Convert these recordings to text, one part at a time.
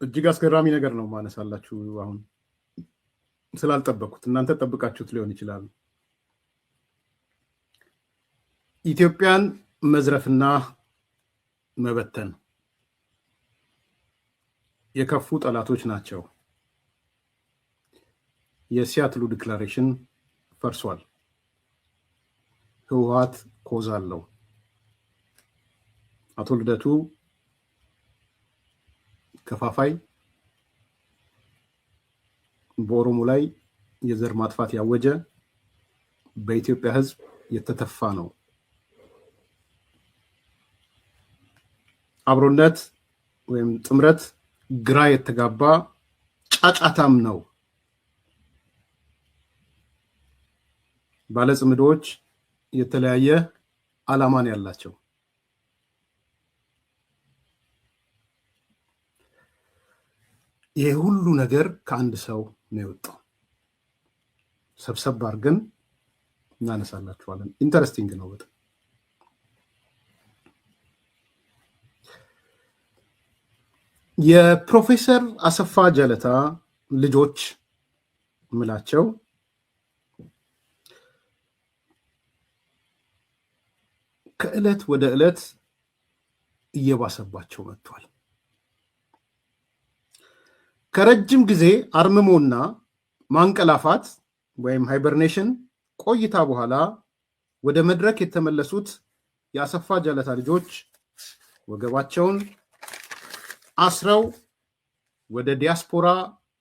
እጅግ አስገራሚ ነገር ነው ማነሳላችሁ። አሁን ስላልጠበቁት እናንተ ጠብቃችሁት ሊሆን ይችላል። ኢትዮጵያን መዝረፍና መበተን የከፉ ጠላቶች ናቸው። የሲያትሉ ዲክላሬሽን ፈርሷል። ህወሓት ኮዝ አለው። አቶ ልደቱ ከፋፋይ በኦሮሞ ላይ የዘር ማጥፋት ያወጀ በኢትዮጵያ ህዝብ የተተፋ ነው። አብሮነት ወይም ጥምረት ግራ የተጋባ ጫጫታም ነው። ባለጽምዶች የተለያየ ዓላማን ያላቸው ይሄ ሁሉ ነገር ከአንድ ሰው ነው የወጣው። ሰብሰብ አድርገን እናነሳላችኋለን። ኢንተረስቲንግ ነው በጣም። የፕሮፌሰር አሰፋ ጀለታ ልጆች ምላቸው ከዕለት ወደ ዕለት እየባሰባቸው መጥቷል። ከረጅም ጊዜ አርምሞና ማንቀላፋት ወይም ሃይበርኔሽን ቆይታ በኋላ ወደ መድረክ የተመለሱት የአሰፋ ጀለታ ልጆች ወገባቸውን አስረው ወደ ዲያስፖራ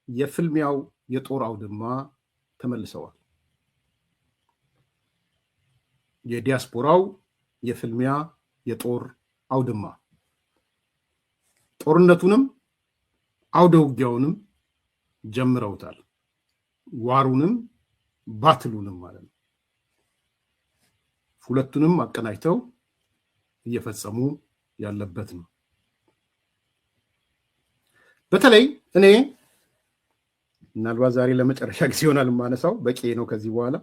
የፍልሚያው የጦር አውድማ ተመልሰዋል። የዲያስፖራው የፍልሚያ የጦር አውድማ ጦርነቱንም አውደ ውጊያውንም ጀምረውታል። ዋሩንም ባትሉንም ማለት ነው። ሁለቱንም አቀናጅተው እየፈጸሙ ያለበት ነው። በተለይ እኔ ምናልባት ዛሬ ለመጨረሻ ጊዜ ይሆናል የማነሳው፣ በቂ ነው ከዚህ በኋላ።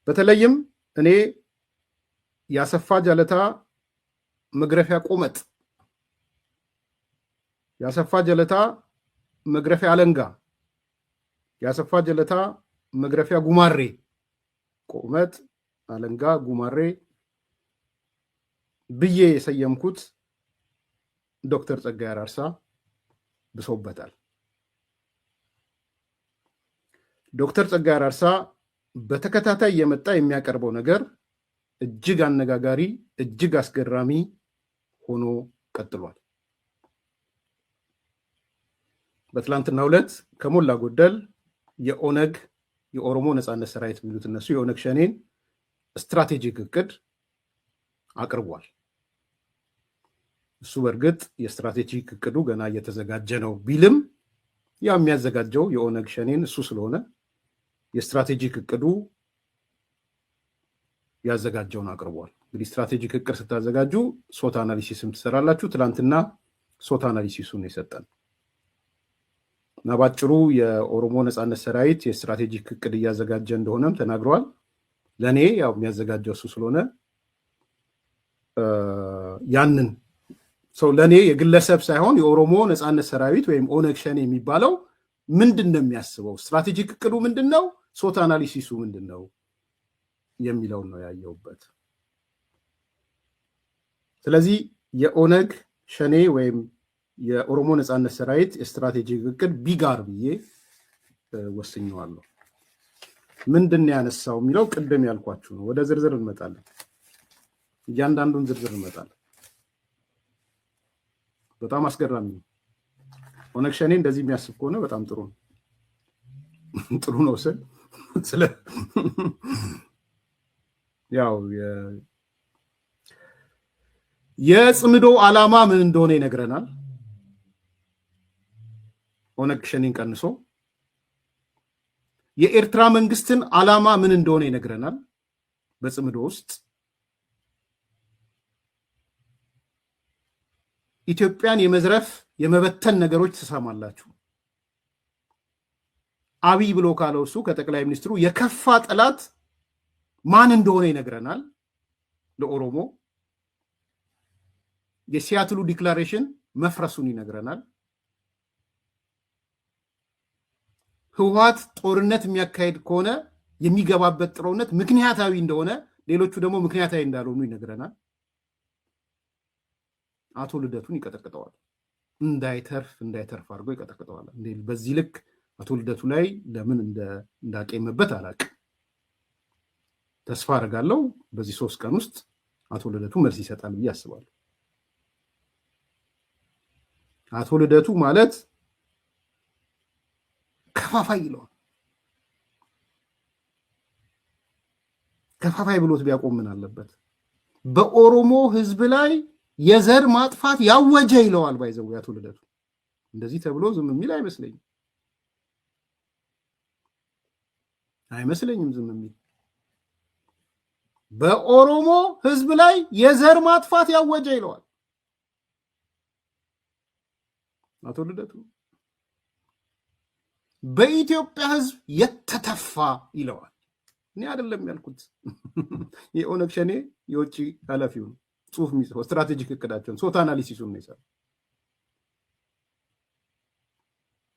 በተለይም እኔ የአሰፋ ጀለታ መግረፊያ ቆመጥ፣ የአሰፋ ጀለታ መግረፊያ አለንጋ፣ የአሰፋ ጀለታ መግረፊያ ጉማሬ፣ ቆመጥ፣ አለንጋ፣ ጉማሬ ብዬ የሰየምኩት ዶክተር ጸጋዬ አራርሳ ብሶበታል። ዶክተር ጸጋዬ አራርሳ በተከታታይ የመጣ የሚያቀርበው ነገር እጅግ አነጋጋሪ፣ እጅግ አስገራሚ ሆኖ ቀጥሏል። በትላንትናው ዕለት ከሞላ ጎደል የኦነግ የኦሮሞ ነፃነት ሰራዊት የሚሉት እነሱ የኦነግ ሸኔን ስትራቴጂክ እቅድ አቅርቧል። እሱ በእርግጥ የስትራቴጂክ እቅዱ ገና እየተዘጋጀ ነው ቢልም ያው የሚያዘጋጀው የኦነግ ሸኔን እሱ ስለሆነ የስትራቴጂክ እቅዱ ያዘጋጀውን አቅርቧል። እንግዲህ ስትራቴጂክ እቅድ ስታዘጋጁ ሶት አናሊሲስም ትሰራላችሁ። ትላንትና ሶት አናሊሲሱን የሰጠን እና ባጭሩ የኦሮሞ ነፃነት ሰራዊት የስትራቴጂክ እቅድ እያዘጋጀ እንደሆነም ተናግረዋል። ለእኔ ያው የሚያዘጋጀው እሱ ስለሆነ ያንን ሰው ለእኔ የግለሰብ ሳይሆን የኦሮሞ ነፃነት ሰራዊት ወይም ኦነግ ሸኔ የሚባለው ምንድን ነው የሚያስበው፣ ስትራቴጂክ እቅዱ ምንድን ነው፣ ሶት አናሊሲሱ ምንድን ነው የሚለውን ነው ያየውበት። ስለዚህ የኦነግ ሸኔ ወይም የኦሮሞ ነፃነት ሰራዊት የስትራቴጂክ እቅድ ቢጋር ብዬ ወስኘዋለሁ። ምንድን ነው ያነሳው የሚለው ቅድም ያልኳችሁ ነው። ወደ ዝርዝር እንመጣለን። እያንዳንዱን ዝርዝር እንመጣለን። በጣም አስገራሚ ነው። ኦነግ ሸኔ እንደዚህ የሚያስብ ከሆነ በጣም ጥሩ ነው። ጥሩ ነው ስለ ያው የጽምዶ ዓላማ ምን እንደሆነ ይነግረናል። ኦነግ ሸኔን ቀንሶ የኤርትራ መንግስትን ዓላማ ምን እንደሆነ ይነግረናል። በጽምዶ ውስጥ ኢትዮጵያን የመዝረፍ የመበተን ነገሮች ትሰማላችሁ። አብይ ብሎ ካለው እሱ ከጠቅላይ ሚኒስትሩ የከፋ ጠላት ማን እንደሆነ ይነግረናል። ለኦሮሞ የሲያትሉ ዲክላሬሽን መፍረሱን ይነግረናል። ህወሓት ጦርነት የሚያካሄድ ከሆነ የሚገባበት ጦርነት ምክንያታዊ እንደሆነ፣ ሌሎቹ ደግሞ ምክንያታዊ እንዳልሆኑ ይነግረናል። አቶ ልደቱን ይቀጠቅጠዋል። እንዳይተርፍ አድርጎ ይቀጠቅጠዋል። በዚህ ልክ አቶ ልደቱ ላይ ለምን እንዳቄመበት አላውቅም። ተስፋ አደርጋለሁ በዚህ 3 ቀን ውስጥ አቶ ልደቱ መልስ ይሰጣል ብዬ አስባለሁ። አቶ ልደቱ ማለት ከፋፋይ ይለዋል። ከፋፋይ ብሎት ቢያቆም ምን አለበት? በኦሮሞ ህዝብ ላይ የዘር ማጥፋት ያወጀ ይለዋል። ባይዘው አቶ ልደቱ እንደዚህ ተብሎ ዝም የሚል አይመስለኝም ዝም የሚል። በኦሮሞ ህዝብ ላይ የዘር ማጥፋት ያወጀ ይለዋል አቶ ልደቱ። በኢትዮጵያ ህዝብ የተተፋ ይለዋል። እኔ አይደለም ያልኩት፣ የኦነግ ሸኔ የውጭ ኃላፊው ጽሁፍ የሚጽፈው ስትራቴጂክ እቅዳቸውን ሶት አናሊሲሱን ነው ይሰራል።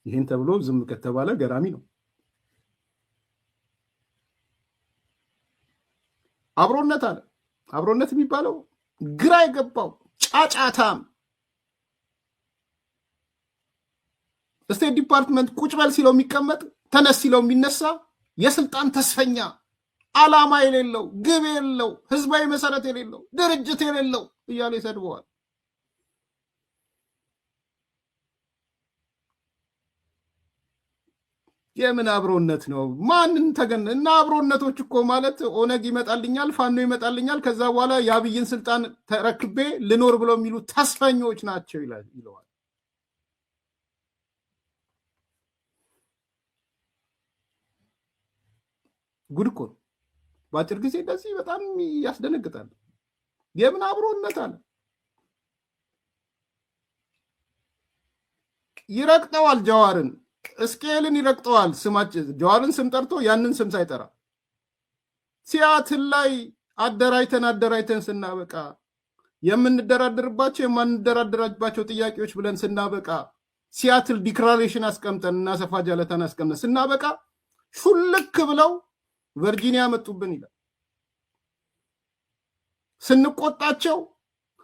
ይህን ተብሎ ዝም ከተባለ ገራሚ ነው። አብሮነት አለ። አብሮነት የሚባለው ግራ የገባው ጫጫታም ስቴት ዲፓርትመንት ቁጭ በል ሲለው የሚቀመጥ ተነስ ሲለው የሚነሳ የስልጣን ተስፈኛ ዓላማ የሌለው ግብ የሌለው ህዝባዊ መሰረት የሌለው ድርጅት የሌለው እያሉ ይሰድበዋል። የምን አብሮነት ነው? ማንን ተገነ እና አብሮነቶች እኮ ማለት ኦነግ ይመጣልኛል፣ ፋኖ ይመጣልኛል፣ ከዛ በኋላ የአብይን ስልጣን ተረክቤ ልኖር ብለው የሚሉ ተስፈኞች ናቸው ይለዋል። ጉድ እኮ በአጭር ጊዜ እንደዚህ በጣም ያስደነግጣል። የምን አብሮነት አለ? ይረግጠዋል። ጀዋርን እስኬልን ይረግጠዋል። ጀዋርን ስም ጠርቶ ያንን ስም ሳይጠራ ሲያትል ላይ አደራጅተን ስናበቃ የምንደራደርባቸው የማንደራደራባቸው ጥያቄዎች ብለን ስናበቃ ሲያትል ዲክላሬሽን አስቀምጠን እና ሰፋ ጃለታን አስቀምጠን ስናበቃ ሹልክ ብለው ቨርጂኒያ መጡብን ይላል። ስንቆጣቸው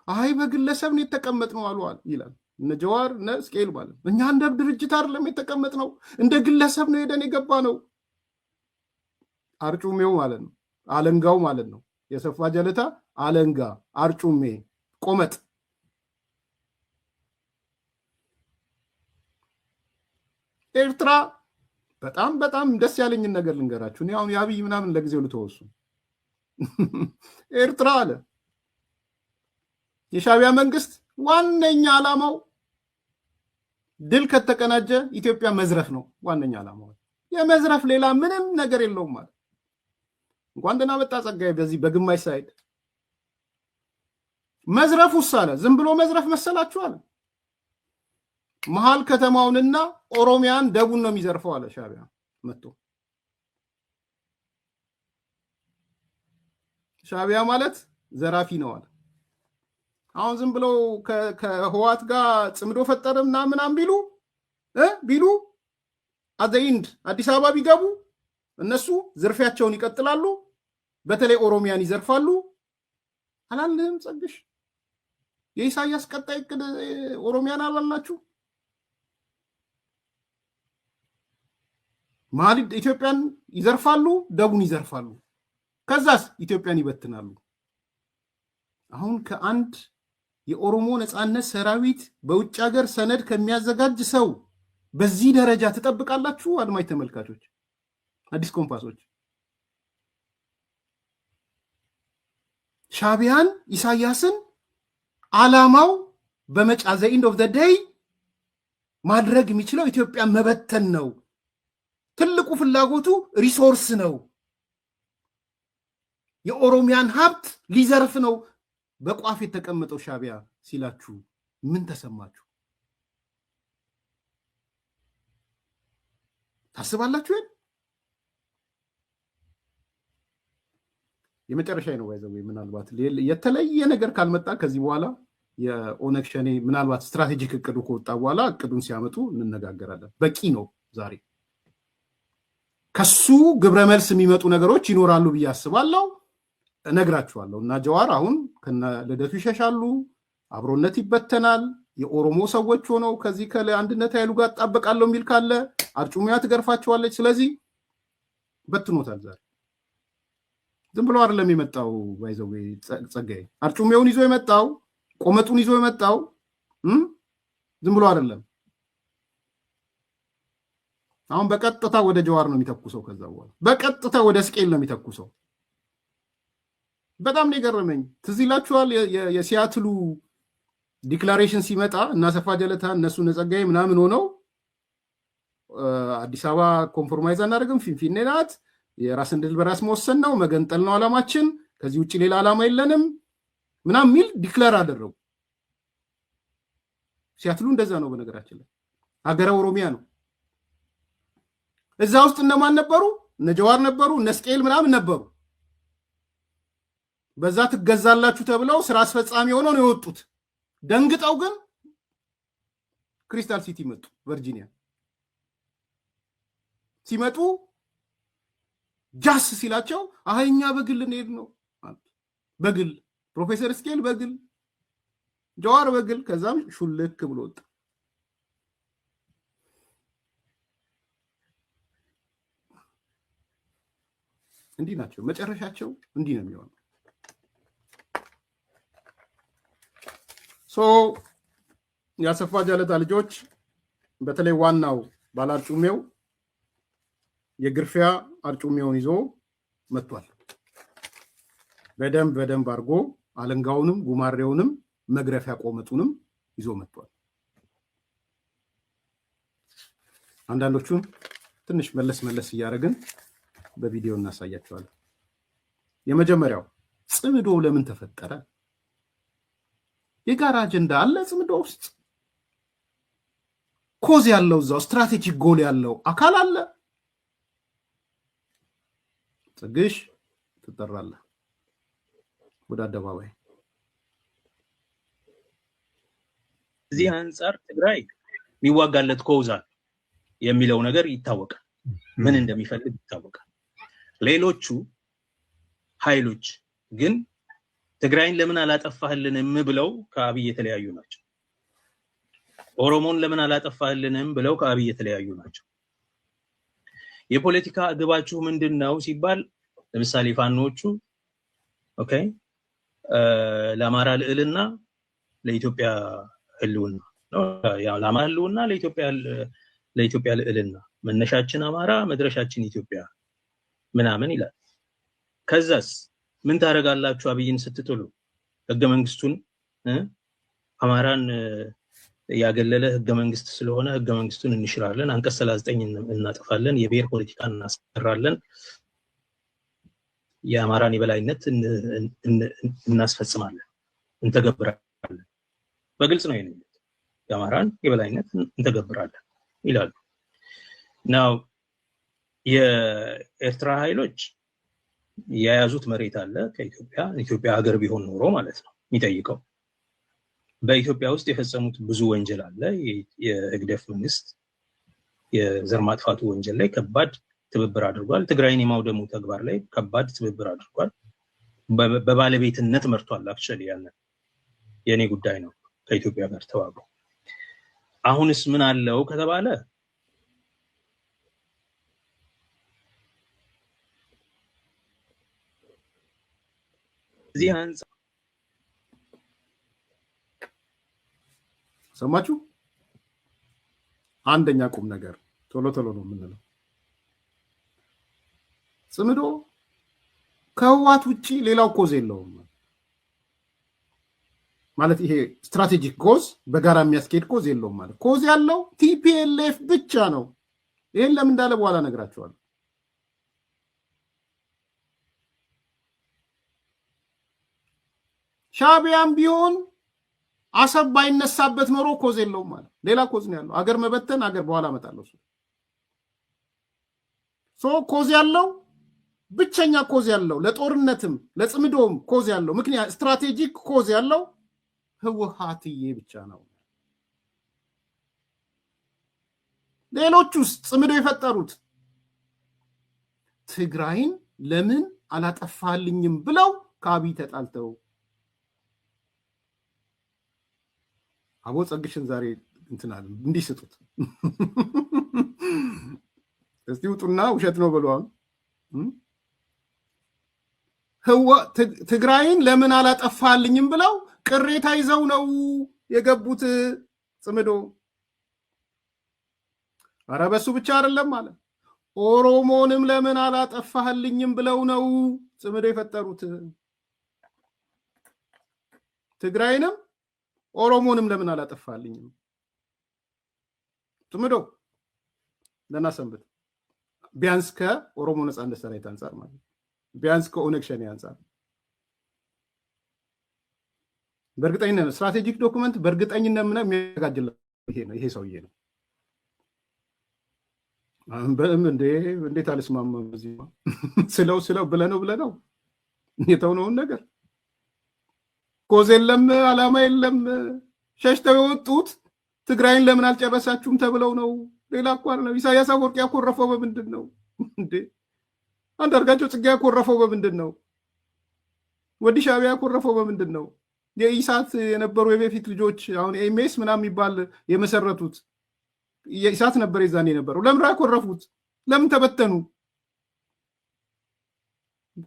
አይ በግለሰብ ነው የተቀመጥነው አሉ ይላል። እነ ጀዋር እነ እስኬል ማለት እኛ እንደ ድርጅት አይደለም የተቀመጥነው፣ እንደ ግለሰብ ነው ሄደን የገባ ነው። አርጩሜው ማለት ነው፣ አለንጋው ማለት ነው። የሰፋ ጀለታ አለንጋ፣ አርጩሜ፣ ቆመጥ። ኤርትራ በጣም በጣም ደስ ያለኝን ነገር ልንገራችሁ። እኔ አሁን የአብይ ምናምን ለጊዜው ልተወሱ። ኤርትራ አለ የሻዕቢያ መንግስት ዋነኛ ዓላማው ድል ከተቀናጀ ኢትዮጵያ መዝረፍ ነው። ዋነኛ ዓላማው የመዝረፍ ሌላ ምንም ነገር የለውም ማለት። እንኳን ደህና መጣ ጸጋዬ። በዚህ በግማሽ ሳይድ መዝረፉስ አለ ዝም ብሎ መዝረፍ መሰላችሁ አለ መሃል ከተማውንና ኦሮሚያን ደቡን ነው የሚዘርፈው አለ ሻዕቢያ መጥቶ። ሻዕቢያ ማለት ዘራፊ ነው አለ። አሁን ዝም ብለው ከህወሓት ጋር ጽምዶ ፈጠረ ምናምን ቢሉ አዘይንድ አዲስ አበባ ቢገቡ እነሱ ዝርፊያቸውን ይቀጥላሉ። በተለይ ኦሮሚያን ይዘርፋሉ። አላልንም ጸግሽ የኢሳያስ ቀጣይ እቅድ ኦሮሚያን አላልናችሁ? መሀል ኢትዮጵያን ይዘርፋሉ፣ ደቡን ይዘርፋሉ። ከዛስ ኢትዮጵያን ይበትናሉ። አሁን ከአንድ የኦሮሞ ነፃነት ሰራዊት በውጭ ሀገር ሰነድ ከሚያዘጋጅ ሰው በዚህ ደረጃ ትጠብቃላችሁ? አድማጭ ተመልካቾች፣ አዲስ ኮምፓሶች፣ ሻዕቢያን ኢሳያስን ዓላማው በመጫ ዘ ኢንድ ኦፍ ዘ ዴይ ማድረግ የሚችለው ኢትዮጵያን መበተን ነው። ትልቁ ፍላጎቱ ሪሶርስ ነው። የኦሮሚያን ሀብት ሊዘርፍ ነው በቋፍ የተቀመጠው ሻዕቢያ ሲላችሁ ምን ተሰማችሁ? ታስባላችሁ? የመጨረሻ ነው ባይዘው። ምናልባት የተለየ ነገር ካልመጣ ከዚህ በኋላ የኦነግ ሸኔ ምናልባት ስትራቴጂክ እቅዱ ከወጣ በኋላ እቅዱን ሲያመጡ እንነጋገራለን። በቂ ነው ዛሬ ከሱ ግብረ መልስ የሚመጡ ነገሮች ይኖራሉ ብዬ አስባለሁ። እነግራችኋለሁ። እና ጀዋር አሁን ከነ ልደቱ ይሸሻሉ፣ አብሮነት ይበተናል። የኦሮሞ ሰዎች ሆነው ከዚህ ከአንድነት ኃይሉ ጋር ጣበቃለሁ የሚል ካለ አርጩሚያ ትገርፋቸዋለች። ስለዚህ በትኖታል። ዛሬ ዝም ብሎ አይደለም የመጣው። ባይዘው ጸጋዬ አርጩሚያውን ይዞ የመጣው ቆመጡን ይዞ የመጣው ዝም ብሎ አይደለም። አሁን በቀጥታ ወደ ጀዋር ነው የሚተኩሰው። ከዛ በኋላ በቀጥታ ወደ ስቄል ነው የሚተኩሰው። በጣም ነው የገረመኝ። ትዝ ይላችኋል የሲያትሉ ዲክላሬሽን ሲመጣ እና ሰፋ ጀለታ እነሱ ነጸጋዬ ምናምን ሆነው አዲስ አበባ ኮምፕሮማይዝ አናደርግም፣ ፊንፊኔ ናት፣ የራስን ድል በራስ መወሰን ነው፣ መገንጠል ነው ዓላማችን፣ ከዚህ ውጭ ሌላ ዓላማ የለንም ምናምን የሚል ዲክላር አደረጉ። ሲያትሉ እንደዛ ነው። በነገራችን ላይ ሀገረ ኦሮሚያ ነው። እዛ ውስጥ እነማን ነበሩ? እነ ጀዋር ነበሩ፣ እነ ስቄል ምናምን ነበሩ። በዛ ትገዛላችሁ ተብለው ስራ አስፈጻሚ ሆነው ነው የወጡት። ደንግጠው ግን ክሪስታል ሲቲ መጡ። ቨርጂኒያ ሲመጡ ጃስ ሲላቸው አህኛ በግል እንሄድ ነው። በግል ፕሮፌሰር ስኬል በግል ጀዋር በግል ከዛም ሹልክ ብሎ ወጣ። እንዲህ ናቸው መጨረሻቸው፣ እንዲህ ነው የሚሆነው። የአሰፋ ጃለታ ልጆች በተለይ ዋናው ባላርጩሜው የግርፊያ አርጩሜውን ይዞ መጥቷል። በደንብ አድርጎ አለንጋውንም ጉማሬውንም መግረፊያ ቆመጡንም ይዞ መጥቷል። አንዳንዶቹን ትንሽ መለስ እያደረግን በቪዲዮ እናሳያቸዋለን። የመጀመሪያው ጽምዶ ለምን ተፈጠረ? የጋራ አጀንዳ አለ ጽምዶ ውስጥ። ኮዝ ያለው እዛው ስትራቴጂክ ጎል ያለው አካል አለ። ጽግሽ ትጠራለህ ወደ አደባባይ። እዚህ አንፃር ትግራይ የሚዋጋለት ኮዝ የሚለው ነገር ይታወቃል። ምን እንደሚፈልግ ይታወቃል። ሌሎቹ ኃይሎች ግን ትግራይን ለምን አላጠፋህልንም ብለው ከአብይ የተለያዩ ናቸው። ኦሮሞን ለምን አላጠፋህልንም ብለው ከአብይ የተለያዩ ናቸው። የፖለቲካ ግባችሁ ምንድነው ሲባል ለምሳሌ ፋኖቹ ኦኬ ለአማራ ልዕልና ለኢትዮጵያ ህልውና ነው። ያው ለአማራ ህልውና ለኢትዮጵያ ልዕልና መነሻችን አማራ መድረሻችን ኢትዮጵያ ምናምን ይላል። ከዛስ ምን ታረጋላችሁ? አብይን ስትጥሉ ህገ መንግስቱን አማራን ያገለለ ህገ መንግስት ስለሆነ ህገ መንግስቱን እንሽራለን፣ አንቀጽ 39 እናጠፋለን፣ የብሔር ፖለቲካ እናስቀራለን፣ የአማራን የበላይነት እናስፈጽማለን፣ እንተገብራለን። በግልጽ ነው የሚሉት። የአማራን የበላይነት እንተገብራለን ይላሉ። ናው የኤርትራ ኃይሎች የያዙት መሬት አለ ከኢትዮጵያ ሀገር ቢሆን ኖሮ ማለት ነው የሚጠይቀው። በኢትዮጵያ ውስጥ የፈጸሙት ብዙ ወንጀል አለ። የህግደፍ መንግስት የዘር ማጥፋቱ ወንጀል ላይ ከባድ ትብብር አድርጓል። ትግራይን የማውደሙ ተግባር ላይ ከባድ ትብብር አድርጓል። በባለቤትነት መርቷል። አክቹአሊ ያንን የኔ ጉዳይ ነው ከኢትዮጵያ ጋር ተባብሮ። አሁንስ ምን አለው ከተባለ እዚህ አንፃር ሰማችሁ? አንደኛ ቁም ነገር ቶሎ ነው የምንለው። ጽምዶ ከህዋት ውጪ ሌላው ኮዝ የለውም ማለት ይሄ ስትራቴጂክ ኮዝ በጋራ የሚያስኬድ ኮዝ የለውም ማለት። ኮዝ ያለው ቲፒኤልኤፍ ብቻ ነው። ይሄን ለምን እንዳለ በኋላ ነግራቸዋለሁ። ሻቢያም ቢሆን አሰብ ባይነሳበት ኖሮ ኮዝ የለውም ማለት ሌላ ኮዝ ነው ያለው። አገር መበተን አገር በኋላ መጣለው ኮዝ ያለው ብቸኛ ኮዝ ያለው ለጦርነትም ለጽምዶም ኮዝ ያለው ምክንያት ስትራቴጂክ ኮዝ ያለው ህወሓትዬ ብቻ ነው። ሌሎቹስ ጽምዶ የፈጠሩት ትግራይን ለምን አላጠፋልኝም ብለው ከአብይ ተጣልተው አቦ ጸግሽን ዛሬ እንትናል እንዲስጡት እስቲ ውጡና ውሸት ነው በሏል። ትግራይን ለምን አላጠፋልኝም ብለው ቅሬታ ይዘው ነው የገቡት ጽምዶ። ኧረ በሱ ብቻ አይደለም ማለት ኦሮሞንም ለምን አላጠፋህልኝም ብለው ነው ጽምዶ የፈጠሩት። ትግራይንም ኦሮሞንም ለምን አላጠፋህልኝም ጽምዶ ለናሰንበት ቢያንስ ከኦሮሞ ነጻነት ሰራዊት አንፃር ማለት ቢያንስ ከኦነግ ሸኔ አንፃር በእርግጠኝነት ስትራቴጂክ ዶክመንት በእርግጠኝነት ምንም የሚያጋጅለው ይሄ ሰውዬ ነው። እንዴት አልስማማም በዚህ ስለው ብለነው የተውነውን ነገር ኮዝ የለም አላማ የለም ሸሽተው የወጡት ትግራይን ለምን አልጨረሳችሁም ተብለው ነው። ሌላ እኮ ነው። ኢሳያስ አፈወርቂ ያኮረፈው በምንድን ነው እንዴ? አንዳርጋቸው ጽጌ ያኮረፈው በምንድን ነው? ወዲ ሻዕቢያ ያኮረፈው በምንድን ነው? የኢሳት የነበሩ የበፊት ልጆች አሁን ኤምኤስ ምናምን የሚባል የመሰረቱት የኢሳት ነበር የዛኔ የነበረው። ለምን ያኮረፉት? ለምን ተበተኑ?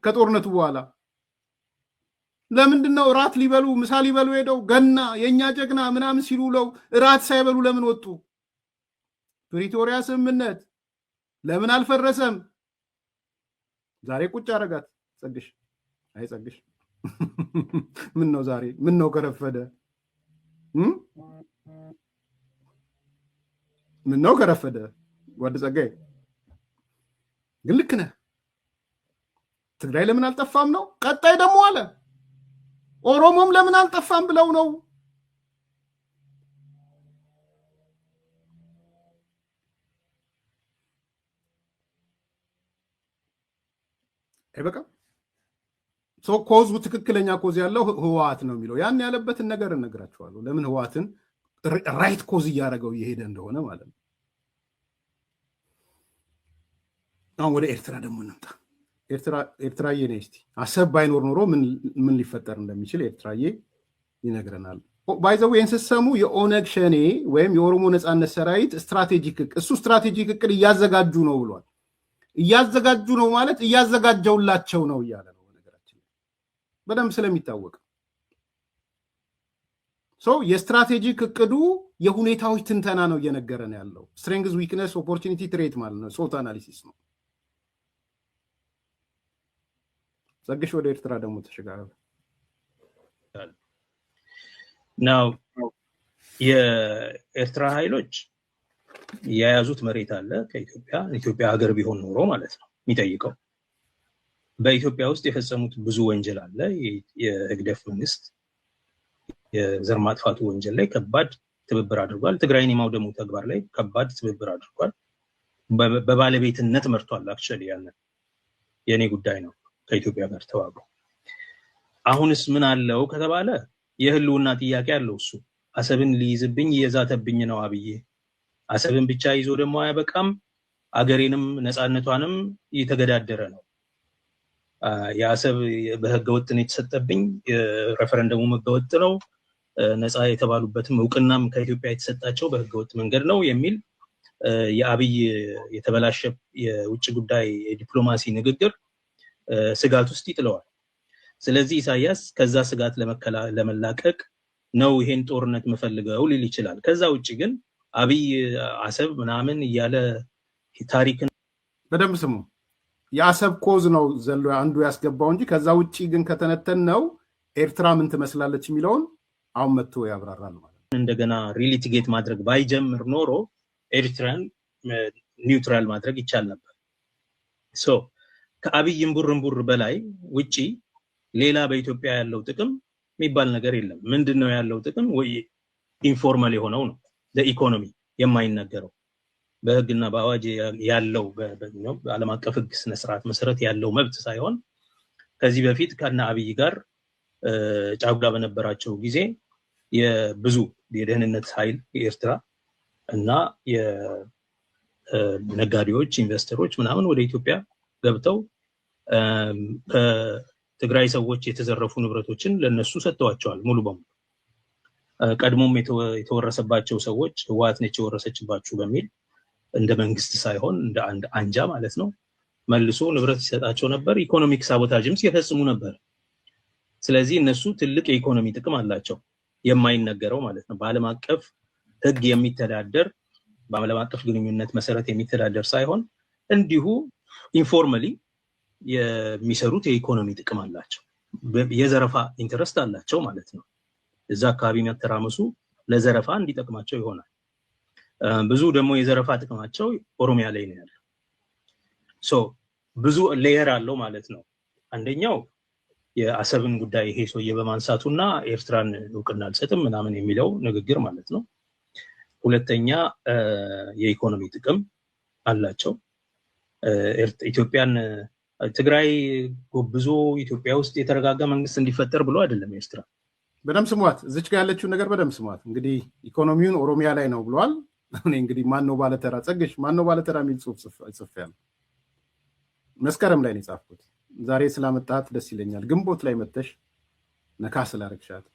ከጦርነቱ በኋላ ለምንድን ነው እራት ሊበሉ ምሳ ሊበሉ ሄደው ገና የኛ ጀግና ምናምን ሲሉ ለው እራት ሳይበሉ ለምን ወጡ? ፕሪቶሪያ ስምምነት ለምን አልፈረሰም? ዛሬ ቁጭ አረጋት ጸግሽ። አይ ጸግሽ ምን ነው ዛሬ ምን ነው ከረፈደ? ምን ነው ከረፈደ? ወደ ጸጋይ ግን ልክ ነህ። ትግራይ ለምን አልጠፋም ነው። ቀጣይ ደግሞ አለ ኦሮሞም ለምን አልጠፋም ብለው ነው። አይበቃም። ኮዙ ትክክለኛ ኮዝ ያለው ህወሓት ነው የሚለው ያን ያለበትን ነገር እነግራችኋለሁ። ለምን ህወሓትን ራይት ኮዝ እያደረገው እየሄደ እንደሆነ ማለት ነው። አሁን ወደ ኤርትራ ደግሞ እንምጣ። ኤርትራዬ ነይ እስቲ አሰብ ባይኖር ኖሮ ምን ሊፈጠር እንደሚችል ኤርትራዬ ይነግረናል። ባይዘው የንሰሰሙ የኦነግ ሸኔ ወይም የኦሮሞ ነጻነት ሰራዊት ስትራቴጂክ እቅድ እያዘጋጁ ነው ብሏል። እያዘጋጁ ነው ማለት እያዘጋጀውላቸው ነው እያለ ነው። ነገራችን በደንብ ስለሚታወቅ የስትራቴጂክ እቅዱ የሁኔታዎች ትንተና ነው እየነገረን ያለው። ስትሬንግዝ ዊክነስ ኦፖርቹኒቲ ትሬት ማለት ነው። ሶት አናሊሲስ ነው። ጸግሽ ወደ ኤርትራ ደግሞ ተሸጋገረ ነው። የኤርትራ ኃይሎች የያዙት መሬት አለ ከኢትዮጵያ ሀገር ቢሆን ኖሮ ማለት ነው የሚጠይቀው። በኢትዮጵያ ውስጥ የፈጸሙት ብዙ ወንጀል አለ። የህግደፍ መንግስት የዘር ማጥፋቱ ወንጀል ላይ ከባድ ትብብር አድርጓል። ትግራይን የማውደሙ ተግባር ላይ ከባድ ትብብር አድርጓል። በባለቤትነት መርቷል። አክቹዋሊ ያንን የኔ ጉዳይ ነው ከኢትዮጵያ ጋር ተዋግሮ። አሁንስ ምን አለው ከተባለ የህልውና ጥያቄ አለው። እሱ አሰብን ሊይዝብኝ እየዛተብኝ ነው አብዬ። አሰብን ብቻ ይዞ ደግሞ አያበቃም፣ አገሬንም ነፃነቷንም እየተገዳደረ ነው። የአሰብ በህገወጥ ነው የተሰጠብኝ፣ ሬፈረንደሙ ህገወጥ ነው፣ ነፃ የተባሉበትም እውቅናም ከኢትዮጵያ የተሰጣቸው በህገወጥ መንገድ ነው የሚል የአብይ የተበላሸ የውጭ ጉዳይ የዲፕሎማሲ ንግግር ስጋት ውስጥ ይጥለዋል። ስለዚህ ኢሳያስ ከዛ ስጋት ለመላቀቅ ነው ይሄን ጦርነት መፈልገው ሊል ይችላል። ከዛ ውጭ ግን አብይ አሰብ ምናምን እያለ ታሪክን በደንብ ስሙ። የአሰብ ኮዝ ነው ዘሎ አንዱ ያስገባው እንጂ ከዛ ውጭ ግን ከተነተን ነው ኤርትራ ምን ትመስላለች የሚለውን አሁን መጥቶ ያብራራል ማለት ነው። እንደገና ሪሊቲጌት ማድረግ ባይጀምር ኖሮ ኤርትራን ኒውትራል ማድረግ ይቻል ነበር። ከአብይ እምቡር በላይ ውጪ ሌላ በኢትዮጵያ ያለው ጥቅም የሚባል ነገር የለም። ምንድነው ያለው ጥቅም? ወይ ኢንፎርማል የሆነው ነው ለኢኮኖሚ የማይነገረው በህግና በአዋጅ ያለው በዓለም አቀፍ ህግ ስነ ስርዓት መሰረት ያለው መብት ሳይሆን ከዚህ በፊት ከና አብይ ጋር ጫጉላ በነበራቸው ጊዜ የብዙ የደህንነት ኃይል የኤርትራ እና የነጋዴዎች ኢንቨስተሮች ምናምን ወደ ኢትዮጵያ ገብተው ከትግራይ ሰዎች የተዘረፉ ንብረቶችን ለነሱ ሰጥተዋቸዋል ሙሉ በሙሉ። ቀድሞም የተወረሰባቸው ሰዎች ህወሓት ነች የወረሰችባችሁ በሚል እንደ መንግስት ሳይሆን እንደ አንድ አንጃ ማለት ነው መልሶ ንብረት ሲሰጣቸው ነበር። ኢኮኖሚክ ሳቦታጅም ሲፈጽሙ ነበር። ስለዚህ እነሱ ትልቅ የኢኮኖሚ ጥቅም አላቸው የማይነገረው ማለት ነው። በዓለም አቀፍ ህግ የሚተዳደር በዓለም አቀፍ ግንኙነት መሰረት የሚተዳደር ሳይሆን እንዲሁ ኢንፎርማሊ የሚሰሩት የኢኮኖሚ ጥቅም አላቸው። የዘረፋ ኢንተረስት አላቸው ማለት ነው። እዛ አካባቢ የሚያተራምሱ ለዘረፋ እንዲጠቅማቸው ይሆናል። ብዙ ደግሞ የዘረፋ ጥቅማቸው ኦሮሚያ ላይ ነው ያለው። ብዙ ሌየር አለው ማለት ነው። አንደኛው የአሰብን ጉዳይ ይሄ ሰውዬ በማንሳቱና ኤርትራን እውቅና አልሰጥም ምናምን የሚለው ንግግር ማለት ነው። ሁለተኛ የኢኮኖሚ ጥቅም አላቸው። ኢትዮጵያን ትግራይ ጎብዞ ኢትዮጵያ ውስጥ የተረጋጋ መንግስት እንዲፈጠር ብሎ አይደለም ኤርትራ። በደም ስሟት፣ እዚች ጋር ያለችውን ነገር በደም ስሟት። እንግዲህ ኢኮኖሚውን ኦሮሚያ ላይ ነው ብሏል። እኔ እንግዲህ ማነው ባለተራ ጸግሽ ማነው ባለተራ የሚል ጽሁፍ ጽፌያለሁ። መስከረም ላይ ነው የጻፍኩት። ዛሬ ስላመጣት ደስ ይለኛል። ግንቦት ላይ መተሽ ነካ ስላረግሻት።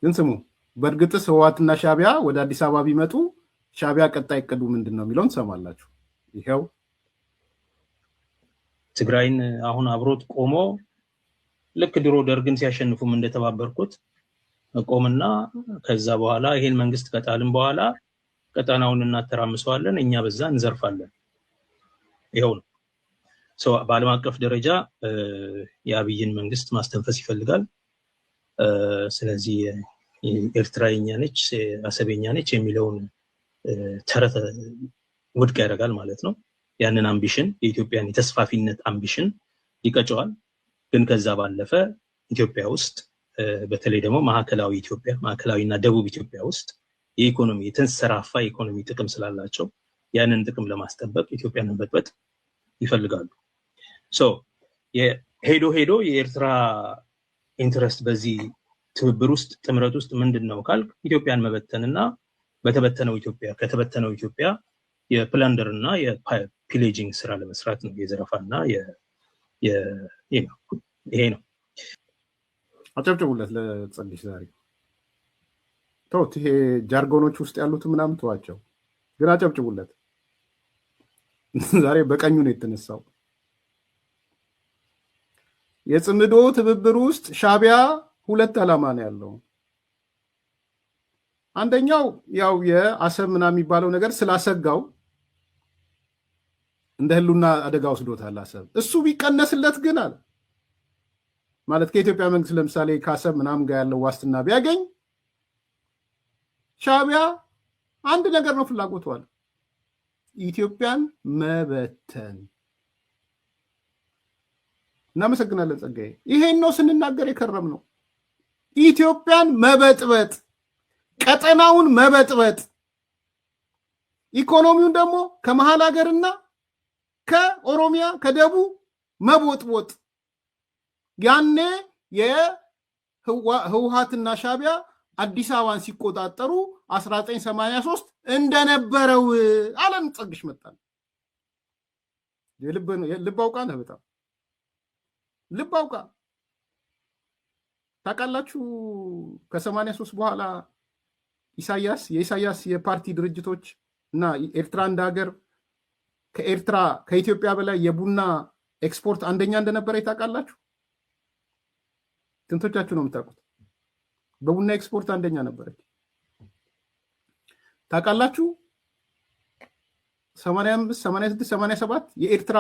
ግን ስሙ፣ በእርግጥስ ህወሓትና ሻቢያ ወደ አዲስ አበባ ቢመጡ ሻቢያ ቀጣይ እቅዱ ምንድን ነው የሚለውን ትሰማላችሁ። ይሄው ትግራይን አሁን አብሮት ቆሞ ልክ ድሮ ደርግን ሲያሸንፉም እንደተባበርኩት ቆምና ከዛ በኋላ ይሄን መንግስት ከጣልን በኋላ ቀጠናውን እናተራምሰዋለን፣ እኛ በዛ እንዘርፋለን። ይሄው ነው። በዓለም አቀፍ ደረጃ የአብይን መንግስት ማስተንፈስ ይፈልጋል። ስለዚህ ኤርትራ የኛ ነች፣ አሰብ የኛ ነች የሚለውን ተረት ውድቅ ያደርጋል ማለት ነው። ያንን አምቢሽን የኢትዮጵያን የተስፋፊነት አምቢሽን ይቀጨዋል። ግን ከዛ ባለፈ ኢትዮጵያ ውስጥ በተለይ ደግሞ ማዕከላዊና ደቡብ ኢትዮጵያ ውስጥ የኢኮኖሚ የተንሰራፋ የኢኮኖሚ ጥቅም ስላላቸው ያንን ጥቅም ለማስጠበቅ ኢትዮጵያን መበጥበጥ ይፈልጋሉ። ሄዶ የኤርትራ ኢንትረስት በዚህ ትብብር ውስጥ ጥምረት ውስጥ ምንድነው ካልክ ኢትዮጵያን መበተንና ከተበተነው ኢትዮጵያ የፕላንደር እና የፒሌጂንግ ስራ ለመስራት ነው። የዘረፋና ይሄ ነው። አጨብጭቡለት ለጸግሽ። ዛሬ ተውት፣ ይሄ ጃርጎኖች ውስጥ ያሉት ምናምን ተዋቸው፣ ግን አጨብጭቡለት። ዛሬ በቀኙ ነው የተነሳው። የጽምዶ ትብብር ውስጥ ሻቢያ ሁለት ዓላማ ነው ያለው። አንደኛው ያው የአሰብ ምናምን የሚባለው ነገር ስላሰጋው እንደ ህሉና አደጋ ወስዶታል አሰብ። እሱ ቢቀነስለት ግን አለ ማለት ከኢትዮጵያ መንግስት ለምሳሌ ከአሰብ ምናምን ጋር ያለው ዋስትና ቢያገኝ ሻቢያ አንድ ነገር ነው ፍላጎቱ አለ፣ ኢትዮጵያን መበተን። እናመሰግናለን ጸጋዬ። ይሄን ነው ስንናገር የከረም ነው። ኢትዮጵያን መበጥበጥ፣ ቀጠናውን መበጥበጥ፣ ኢኮኖሚውን ደግሞ ከመሃል ሀገርና ከኦሮሚያ ከደቡብ መቦጥቦጥ። ያኔ የህወሓትና ሻቢያ አዲስ አበባን ሲቆጣጠሩ 1983 እንደነበረው አለም ጸግሽ መጣል። ልብ አውቃ ነህ፣ በጣም ልብ አውቃ ታውቃላችሁ። ከ83 በኋላ የኢሳያስ የፓርቲ ድርጅቶች እና ኤርትራ እንደ ሀገር ከኢትዮጵያ በላይ የቡና ኤክስፖርት አንደኛ እንደነበረ ታውቃላችሁ። ስንቶቻችሁ ነው የምታውቁት? በቡና ኤክስፖርት አንደኛ ነበረች። ታውቃላችሁ 85 86 87 የኤርትራ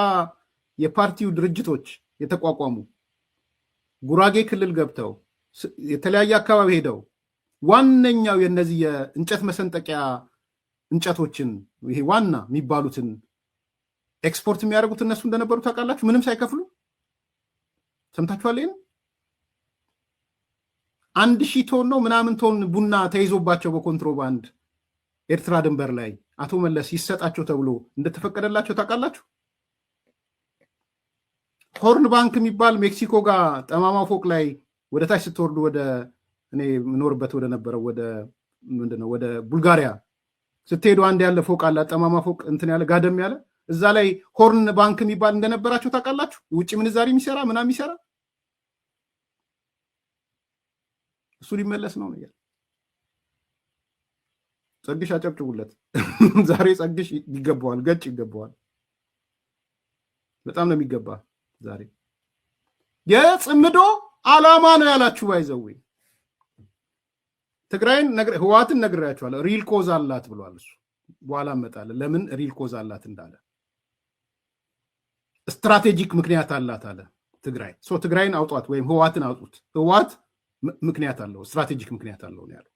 የፓርቲው ድርጅቶች የተቋቋሙ ጉራጌ ክልል ገብተው የተለያየ አካባቢ ሄደው ዋነኛው የነዚህ የእንጨት መሰንጠቂያ እንጨቶችን ይሄ ዋና የሚባሉትን ኤክስፖርት የሚያደርጉት እነሱ እንደነበሩ ታውቃላችሁ። ምንም ሳይከፍሉ ሰምታችኋል። ይሄን 1000 ቶን ነው ምናምን ቶን ቡና ተይዞባቸው በኮንትሮባንድ ኤርትራ ድንበር ላይ አቶ መለስ ይሰጣቸው ተብሎ እንደተፈቀደላቸው ታውቃላችሁ። ሆርን ባንክ የሚባል ሜክሲኮ ጋር ጠማማ ፎቅ ላይ ወደ ታች ስትወርዱ ወደ እኔ የምኖርበት ወደ ነበረው ወደ ምንድነው ወደ ቡልጋሪያ ስትሄዱ አንድ ያለ ፎቅ አለ፣ ጠማማ ፎቅ እንትን ያለ ጋደም ያለ እዛ ላይ ሆርን ባንክ የሚባል እንደነበራቸው ታውቃላችሁ? ውጭ ምንዛሪ የሚሰራ ምናምን የሚሰራ እሱ ሊመለስ ነው ነገር። ጸግሽ አጨብጭቡለት። ዛሬ ጸግሽ ይገባዋል፣ ገጭ ይገባዋል። በጣም ነው የሚገባ። ዛሬ የጽምዶ ዓላማ ነው ያላችሁ ባይዘው ትግራይን ህዋትን ነግሬያችኋለሁ። ሪል ኮዝ አላት ብሏል እሱ። በኋላ እመጣለን ለምን ሪል ኮዝ አላት እንዳለ። ስትራቴጂክ ምክንያት አላት አለ ትግራይ። ትግራይን አውጧት ወይም ህዋትን አውጡት። ህዋት ምክንያት አለው፣ ስትራቴጂክ ምክንያት አለው ነው ያለው።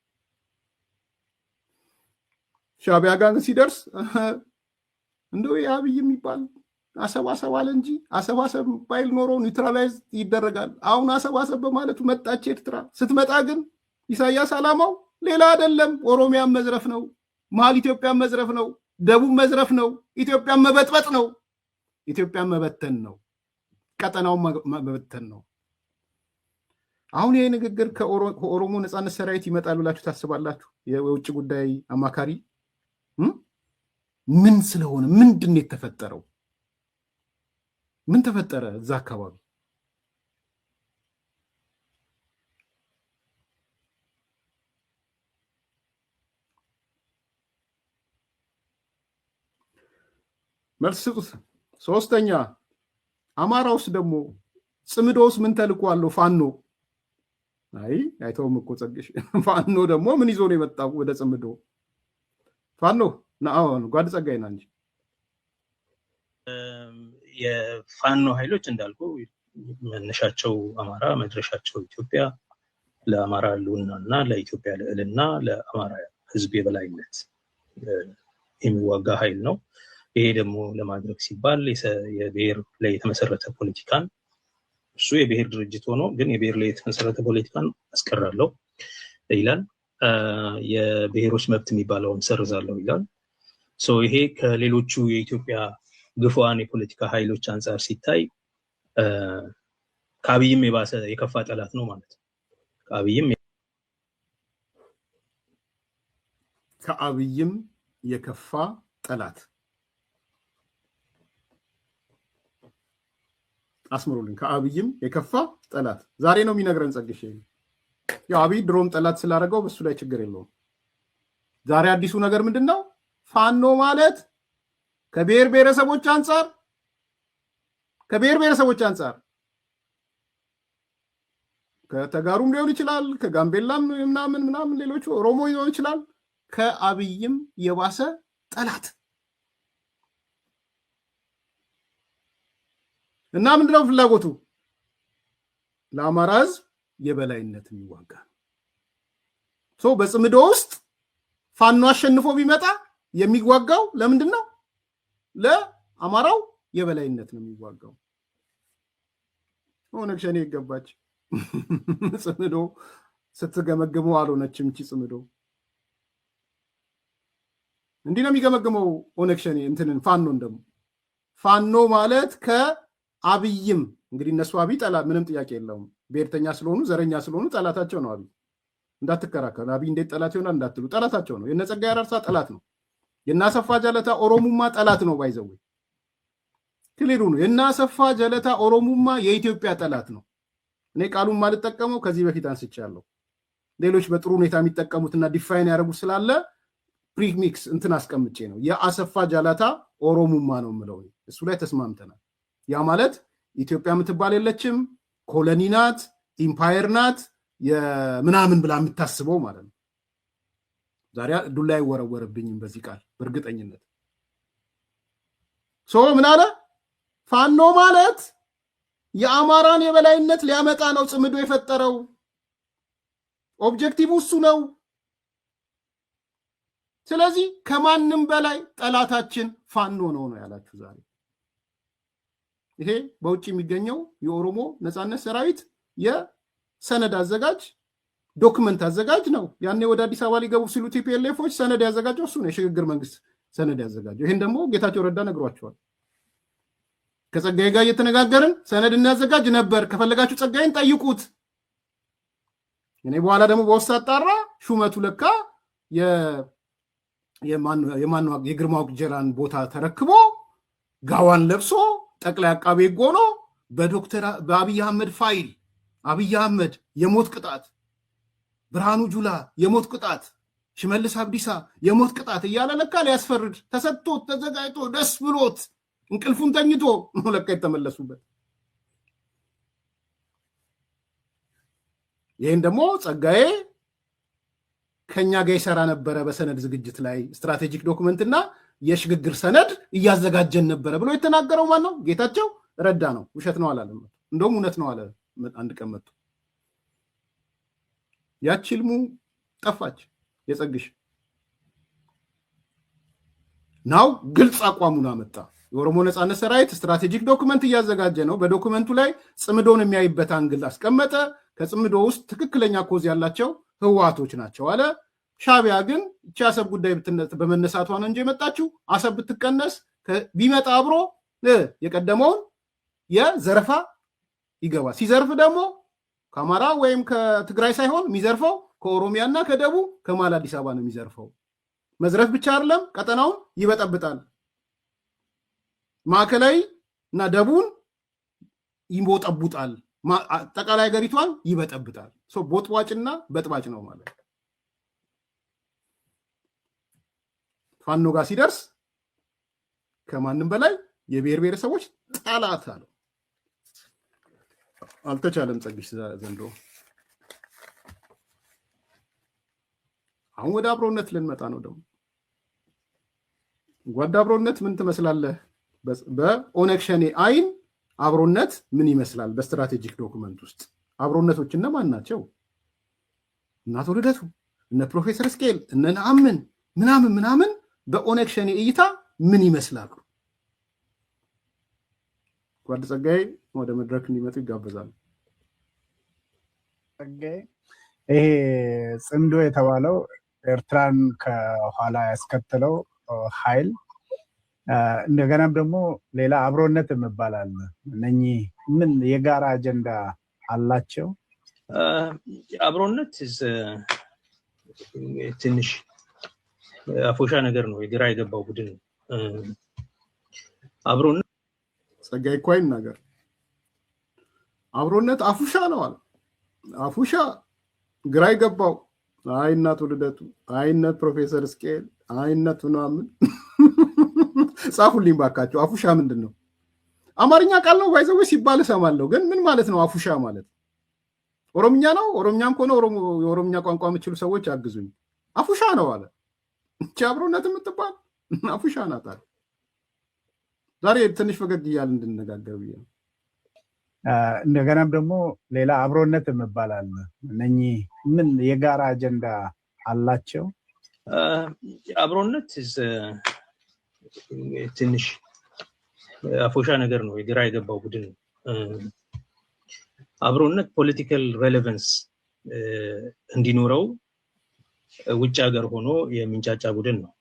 ሻዕቢያ ጋር ሲደርስ እንደው የአብይ የሚባል አሰባሰብ አለ እንጂ አሰባሰብ ባይል ኖሮ ኒውትራላይዝ ይደረጋል። አሁን አሰባሰብ በማለቱ መጣች ኤርትራ። ስትመጣ ግን ኢሳያስ ዓላማው ሌላ አይደለም። ኦሮሚያን መዝረፍ ነው፣ መሀል ኢትዮጵያን መዝረፍ ነው፣ ደቡብ መዝረፍ ነው፣ ኢትዮጵያን መበጥበጥ ነው፣ ኢትዮጵያን መበተን ነው፣ ቀጠናውን መበተን ነው። አሁን ይሄ ንግግር ከኦሮሞ ነፃነት ሰራዊት ይመጣል ብላችሁ ታስባላችሁ? የውጭ ጉዳይ አማካሪ ምን ስለሆነ ምንድን ነው የተፈጠረው? ምን ተፈጠረ እዛ አካባቢ? መልስ ስጡት። ሶስተኛ አማራውስ ደግሞ ጽምዶስ ምን ተልኮ አለው? ፋኖ አይተውም እኮ ጸግሽ። ፋኖ ደግሞ ምን ይዞ ነው የመጣው ወደ ጽምዶ? ፋኖ ጓድ ጸጋይና እንጂ የፋኖ ኃይሎች እንዳልኩ መነሻቸው አማራ መድረሻቸው ኢትዮጵያ፣ ለአማራ ህልውናና ለኢትዮጵያ ልዕልና ለአማራ ህዝብ የበላይነት የሚዋጋ ኃይል ነው። ይሄ ደግሞ ለማድረግ ሲባል የብሔር ላይ የተመሰረተ ፖለቲካን እሱ የብሔር ድርጅት ሆኖ ግን የብሔር ላይ የተመሰረተ ፖለቲካን አስቀራለሁ ይላል። የብሔሮች መብት የሚባለውን ሰርዛለሁ ይላል። ይሄ ከሌሎቹ የኢትዮጵያ ግፉዓን የፖለቲካ ኃይሎች አንጻር ሲታይ ከአብይም የባሰ የከፋ ጠላት ነው ማለት ነው። ከአብይም የከፋ ጠላት አስምሩልኝ። ከአብይም የከፋ ጠላት ዛሬ ነው የሚነግረን ጸግሽ። ያው አብይ ድሮም ጠላት ስላደረገው በሱ ላይ ችግር የለውም። ዛሬ አዲሱ ነገር ምንድን ነው? ፋኖ ማለት ከብሔር ብሔረሰቦች አንጻር ከተጋሩም ሊሆን ይችላል፣ ከጋምቤላም ምናምን ሌሎቹ ኦሮሞ ሊሆን ይችላል። ከአብይም የባሰ ጠላት እና ምንድነው ፍላጎቱ? ለአማራ ህዝብ የበላይነት የሚዋጋ ነው። በጽምዶ ውስጥ ፋኖ አሸንፎ ቢመጣ የሚዋጋው ለምንድን ነው? ለአማራው የበላይነት ነው የሚዋጋው። ኦነግ ሸኔ ይገባች ጽምዶ ስትገመግመው አልሆነችም። እቺ ጽምዶ እንዲህ ነው የሚገመግመው ኦነግ ሸኔ እንትንን ፋኖን ደግሞ ፋኖ ማለት ከአብይም እንግዲህ እነሱ አብይ ጠላት ምንም ጥያቄ የለውም። ብሔርተኛ ስለሆኑ ዘረኛ ስለሆኑ ጠላታቸው ነው አብይ። እንዳትከራከሩ። አብይ እንዴት ጠላት ይሆናል እንዳትሉ፣ ጠላታቸው ነው። የነ ጸጋዬ አራርሳ ጠላት ነው። የነ አሰፋ ጀለታ ኦሮሙማ ጠላት ነው። ባይዘው ክሊሩ ነው። የነ አሰፋ ጀለታ ኦሮሙማ የኢትዮጵያ ጠላት ነው። እኔ ቃሉን ማልጠቀመው ከዚህ በፊት አንስቻለሁ። ሌሎች በጥሩ ሁኔታ የሚጠቀሙትና ዲፋይን ያደርጉት ስላለ ፕሪሚክስ እንትን አስቀምጬ ነው። የአሰፋ ጀለታ ኦሮሙማ ነው የምለው። እሱ ላይ ተስማምተናል። ያ ማለት ኢትዮጵያ የምትባል የለችም፣ ኮሎኒ ናት፣ ኢምፓየር ናት የምናምን ብላ የምታስበው ማለት ነው። ዛሬ ዱላ አይወረወርብኝም በዚህ ቃል በእርግጠኝነት። ምን አለ? ፋኖ ማለት የአማራን የበላይነት ሊያመጣ ነው ጽምዶ የፈጠረው። ኦብጀክቲቭ እሱ ነው። ስለዚህ ከማንም በላይ ጠላታችን ፋኖ ነው ያላችሁ ዛሬ። ይሄ በውጭ የሚገኘው የኦሮሞ ነፃነት ሰራዊት የሰነድ አዘጋጅ ዶክመንት አዘጋጅ ነው። ያኔ ወደ አዲስ አበባ ሊገቡ ሲሉ ቲፒኤልኤፎች ሰነድ ያዘጋጀው እሱ ነው፣ የሽግግር መንግስት ሰነድ ያዘጋጀው። ይሄን ደግሞ ጌታቸው ረዳ ነግሯቸዋል። ከጸጋዬ ጋር እየተነጋገርን ሰነድ እናዘጋጅ ነበር፣ ከፈለጋችሁ ጸጋዬን ጠይቁት። እኔ በኋላ ደግሞ በውስጥ አጣራ ሹመቱ ለካ የግርማ ጀራን ቦታ ተረክቦ ጋዋን ለብሶ ጠቅላይ አቃቤ ሕግ ሆኖ በዶክተር በአብይ አህመድ ፋይል አብይ አህመድ የሞት ቅጣት፣ ብርሃኑ ጁላ የሞት ቅጣት፣ ሽመልስ አብዲሳ የሞት ቅጣት እያለ ለካ ሊያስፈርድ ተሰጥቶት ተዘጋጅቶ ደስ ብሎት እንቅልፉን ተኝቶ ነው ለካ የተመለሱበት። ይህን ደግሞ ጸጋዬ ከኛ ጋር ይሰራ ነበረ በሰነድ ዝግጅት ላይ ስትራቴጂክ ዶክመንትና የሽግግር ሰነድ እያዘጋጀን ነበረ ብሎ የተናገረው ማን ነው? ጌታቸው ረዳ ነው። ውሸት ነው አላለም። እንደውም እውነት ነው አለ። አንድ ቀን መጥቶ ያቺ ህልሙ ጠፋች። የጸግሽ ናው ግልጽ አቋሙን አመጣ። የኦሮሞ ነጻነት ሰራዊት ስትራቴጂክ ዶክመንት እያዘጋጀ ነው። በዶክመንቱ ላይ ጽምዶን የሚያይበት አንግል አስቀመጠ። ከጽምዶ ውስጥ ትክክለኛ ኮዝ ያላቸው ህወሓቶች ናቸው አለ። ሻቢያ ግን እቺ አሰብ ጉዳይ በመነሳቷ ነው እንጂ የመጣችው አሰብ ብትቀነስ ቢመጣ አብሮ የቀደመውን የዘረፋ ይገባል። ሲዘርፍ ደግሞ ከአማራ ወይም ከትግራይ ሳይሆን የሚዘርፈው ከኦሮሚያና ከደቡብ ከመሀል አዲስ አበባ ነው የሚዘርፈው። መዝረፍ ብቻ አይደለም፣ ቀጠናውን ይበጠብጣል። ማዕከላዊ እና ደቡብን ይቦጠቡጣል። አጠቃላይ ሀገሪቷን ይበጠብጣል። ቦጥቧጭና በጥባጭ ነው ማለት። ፋኖ ጋር ሲደርስ ከማንም በላይ የብሔር ብሔረሰቦች ጠላት አለው። አልተቻለም። ጸግሽ ዘንድሮ አሁን ወደ አብሮነት ልንመጣ ነው። ደግሞ ጓዳ አብሮነት ምን ትመስላለህ? በኦነግ ሸኔ አይን አብሮነት ምን ይመስላል? በስትራቴጂክ ዶክመንት ውስጥ አብሮነቶች እነማን ናቸው? እነ አቶ ልደቱ፣ እነ ፕሮፌሰር ስኬል፣ እነ ነአምን ምናምን በኦነግ ሸኔ እይታ ምን ይመስላሉ? ጓድ ጸጋዬ ወደ መድረክ እንዲመጡ ይጋበዛሉ። ጸጋዬ፣ ይሄ ጽምዶ የተባለው ኤርትራን ከኋላ ያስከተለው ኃይል እንደገናም ደግሞ ሌላ አብሮነት የሚባላል። እነኚህ ምን የጋራ አጀንዳ አላቸው? አብሮነት ትንሽ አፎሻ ነገር ነው። የግራ የገባው ቡድን አብሮነት ጸጋዬ እኮ አይናገር። አብሮነት አፉሻ ነው አለ። አፉሻ ግራ የገባው አይናቱ ልደቱ፣ አይነት ፕሮፌሰር ስኬል፣ አይነት ምናምን ጻፉልኝ ባካቸው። አፉሻ ምንድን ነው? አማርኛ ቃል ነው ባይዘው ሲባል እሰማለሁ፣ ግን ምን ማለት ነው አፉሻ ማለት? ኦሮምኛ ነው? ኦሮምኛም ከሆነ የኦሮምኛ ቋንቋ የምችሉ ሰዎች አግዙኝ። አፉሻ ነው አለ። እቺ አብሮነት የምትባል አፉሻ ናት አለ። ዛሬ ትንሽ ፈገግ እያልን እንድንነጋገር ብዬ ነው። እንደገናም ደግሞ ሌላ አብሮነት የሚባላል። እነኚህ ምን የጋራ አጀንዳ አላቸው? አብሮነት ትንሽ አፎሻ ነገር ነው። የግራ የገባው ቡድን አብሮነት ፖለቲካል ሬሌቫንስ እንዲኖረው ውጭ ሀገር ሆኖ የሚንጫጫ ቡድን ነው።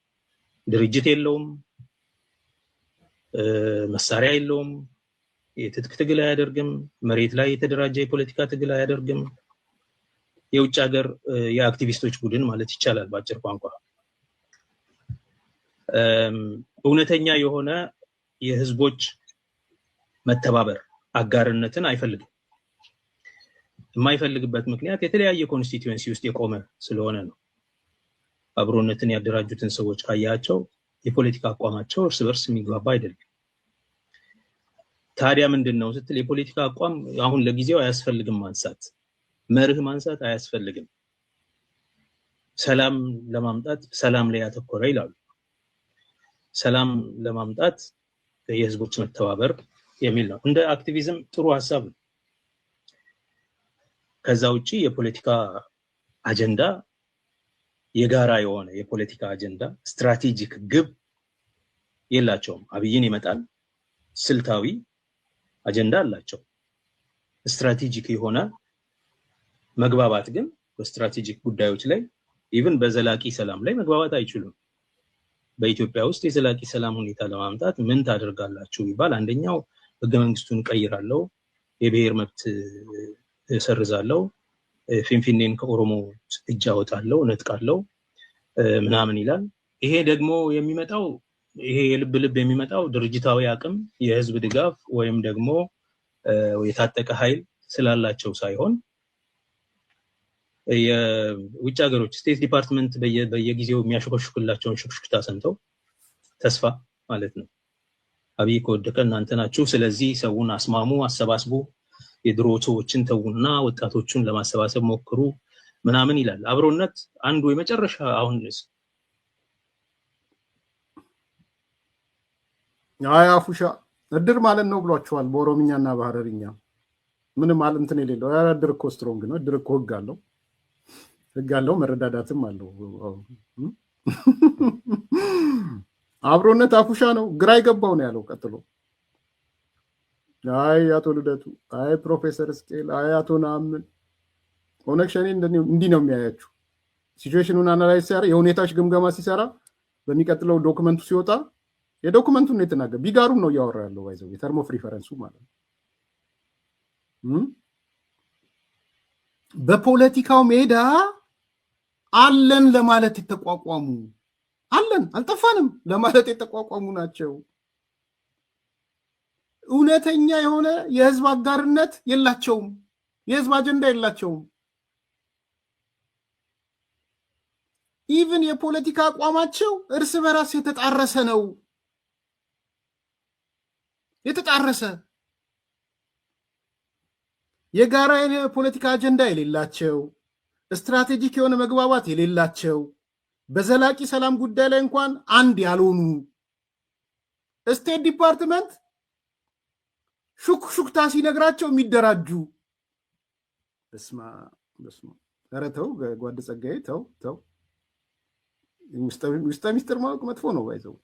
ድርጅት የለውም፣ መሳሪያ የለውም፣ የትጥቅ ትግል አያደርግም፣ መሬት ላይ የተደራጀ የፖለቲካ ትግል አያደርግም። የውጭ ሀገር የአክቲቪስቶች ቡድን ማለት ይቻላል በአጭር ቋንቋ። እውነተኛ የሆነ የህዝቦች መተባበር አጋርነትን አይፈልግም። የማይፈልግበት ምክንያት የተለያየ ኮንስቲትዩንሲ ውስጥ የቆመ ስለሆነ ነው። አብሮነትን ያደራጁትን ሰዎች ካያቸው የፖለቲካ አቋማቸው እርስ በርስ የሚግባባ አይደለም። ታዲያ ምንድነው ስትል የፖለቲካ አቋም አሁን ለጊዜው አያስፈልግም ማንሳት፣ መርህ ማንሳት አያስፈልግም። ሰላም ለማምጣት ሰላም ላይ ያተኮረ ይላሉ። ሰላም ለማምጣት የህዝቦች መተባበር የሚል ነው። እንደ አክቲቪዝም ጥሩ ሐሳብ ነው። ከዛ ውጪ የፖለቲካ አጀንዳ የጋራ የሆነ የፖለቲካ አጀንዳ ስትራቴጂክ ግብ የላቸውም። አብይን ይመጣል ስልታዊ አጀንዳ አላቸው። ስትራቴጂክ የሆነ መግባባት ግን በስትራቴጂክ ጉዳዮች ላይ ኢቭን በዘላቂ ሰላም ላይ መግባባት አይችሉም። በኢትዮጵያ ውስጥ የዘላቂ ሰላም ሁኔታ ለማምጣት ምን ታደርጋላችሁ ቢባል አንደኛው ህገ መንግስቱን ቀይራለሁ፣ የብሔር መብት እሰርዛለሁ፣ ፊንፊኔን ከኦሮሞ እጅ አወጣለሁ፣ ነጥቃለሁ ምናምን ይላል። ይሄ ደግሞ የሚመጣው ይሄ የልብ ልብ የሚመጣው ድርጅታዊ አቅም የህዝብ ድጋፍ ወይም ደግሞ የታጠቀ ኃይል ስላላቸው ሳይሆን የውጭ ሀገሮች ስቴት ዲፓርትመንት በየጊዜው የሚያሽከሽክላቸውን ሽክሽክታ ሰምተው ተስፋ ማለት ነው። አብይ ከወደቀ እናንተ ናችሁ፣ ስለዚህ ሰውን አስማሙ፣ አሰባስቡ፣ የድሮ ሰዎችን ተውና ወጣቶቹን ለማሰባሰብ ሞክሩ ምናምን ይላል። አብሮነት አንዱ የመጨረሻ አሁን አፉሻ እድር ማለት ነው ብሏቸዋል በኦሮምኛና በሐረርኛ። ምንም ማለት እንትን የሌለው እድር እኮ ስትሮንግ ነው። እድር እኮ ህግ አለው መረዳዳትም አለው። አብሮነት አፉሻ ነው፣ ግራ ይገባው ነው ያለው። ቀጥሎ አይ አቶ ልደቱ፣ አይ ፕሮፌሰር እስቄል፣ አይ አቶ ናምን ኦነግ ሸኔ እንዲህ ነው የሚያያችሁ። ሲቹዌሽኑን አናላይዝ ሲያራ የሁኔታዎች ግምገማ ሲሰራ በሚቀጥለው ዶክመንቱ ሲወጣ የዶክመንቱን ነው የተናገረ። ቢጋሩም ነው እያወራ ያለው ባይዘው የተርም ኦፍ ሪፈረንሱ ማለት ነው። በፖለቲካው ሜዳ አለን ለማለት የተቋቋሙ አለን አልጠፋንም ለማለት የተቋቋሙ ናቸው። እውነተኛ የሆነ የህዝብ አጋርነት የላቸውም። የህዝብ አጀንዳ የላቸውም። ኢቭን የፖለቲካ አቋማቸው እርስ በራስ የተጣረሰ ነው። የተጣረሰ የጋራ የፖለቲካ አጀንዳ የሌላቸው፣ ስትራቴጂክ የሆነ መግባባት የሌላቸው፣ በዘላቂ ሰላም ጉዳይ ላይ እንኳን አንድ ያልሆኑ፣ ስቴት ዲፓርትመንት ሹክሹክታ ሲነግራቸው የሚደራጁ። በስማ ኧረ ተው ጓድ ጸጋዬ ተው። ውስጠ ሚስጥር ማወቅ መጥፎ ነው። ባይዘው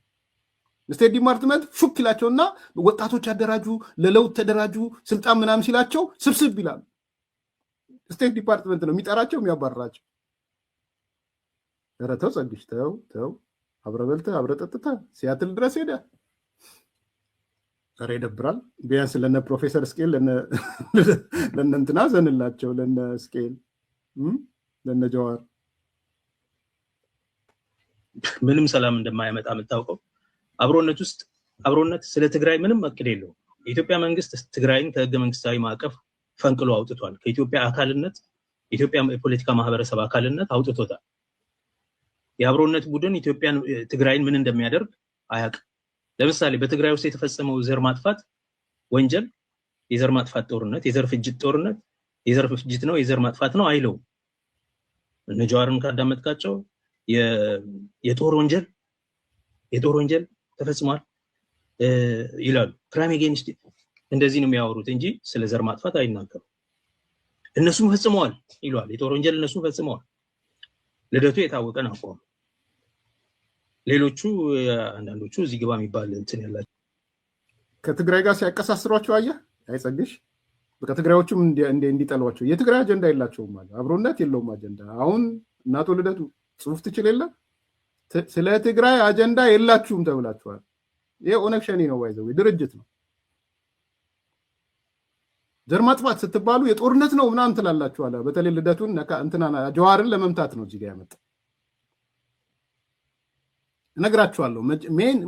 ስቴት ዲፓርትመንት ሹክ ይላቸውና ወጣቶች አደራጁ፣ ለለውጥ ተደራጁ፣ ስልጣን ምናምን ሲላቸው ስብስብ ይላሉ። ስቴት ዲፓርትመንት ነው የሚጠራቸው የሚያባርራቸው። ኧረ ተው ጸግሽ ተው። አብረ በልተህ አብረ ጠጥተህ ሲያትል ድረስ ሄደ። ኧረ ይደብራል። ቢያንስ ለነ ፕሮፌሰር እስቄል ለነ እንትና ዘንላቸው፣ ለነ እስቄል ለነ ጀዋር ምንም ሰላም እንደማያመጣ የምታውቀው አብሮነት ስለ ትግራይ ምንም እቅድ የለውም። የኢትዮጵያ መንግስት ትግራይን ከህገ መንግስታዊ ማዕቀፍ ፈንቅሎ አውጥቷል። ከኢትዮጵያ አካልነት የኢትዮጵያ የፖለቲካ ማህበረሰብ አካልነት አውጥቶታል። የአብሮነት ቡድን ትግራይን ምን እንደሚያደርግ አያውቅም። ለምሳሌ በትግራይ ውስጥ የተፈጸመው ዘር ማጥፋት ወንጀል የዘር ማጥፋት ጦርነት፣ የዘር ፍጅት ጦርነት የዘር ፍጅት ነው፣ የዘር ማጥፋት ነው አይለውም። እነ ጀዋርን ካዳመጥካቸው የጦር ወንጀል ተፈጽሟል ይላሉ። ክራይም አጌንስት እንደዚህ ነው የሚያወሩት እንጂ ስለ ዘር ማጥፋት አይናገሩም። እነሱም ፈጽመዋል ይሏል። የጦር ወንጀል እነሱም ፈጽመዋል። ልደቱ የታወቀ ነው አቋም። ሌሎቹ አንዳንዶቹ እዚህ ግባ የሚባል እንትን ያላቸው ከትግራይ ጋር ሲያቀሳስሯቸው አየህ። አይጸግሽ በቃ ትግራዮቹም እንዲጠሏቸው የትግራይ አጀንዳ የላቸውም ማለት አብሮነት የለውም አጀንዳ። አሁን እናቶ ልደቱ ጽሁፍ ትችል የለ ስለ ትግራይ አጀንዳ የላችሁም ተብላችኋል። ይሄ ኦነግ ሸኔ ነው ባይዘው ድርጅት ነው። ዘር ማጥፋት ስትባሉ የጦርነት ነው ምናምን ትላላችኋል። በተለይ ልደቱን እንትና ጀዋርን ለመምታት ነው እዚህ ጋር ያመጣ እነግራችኋለሁ።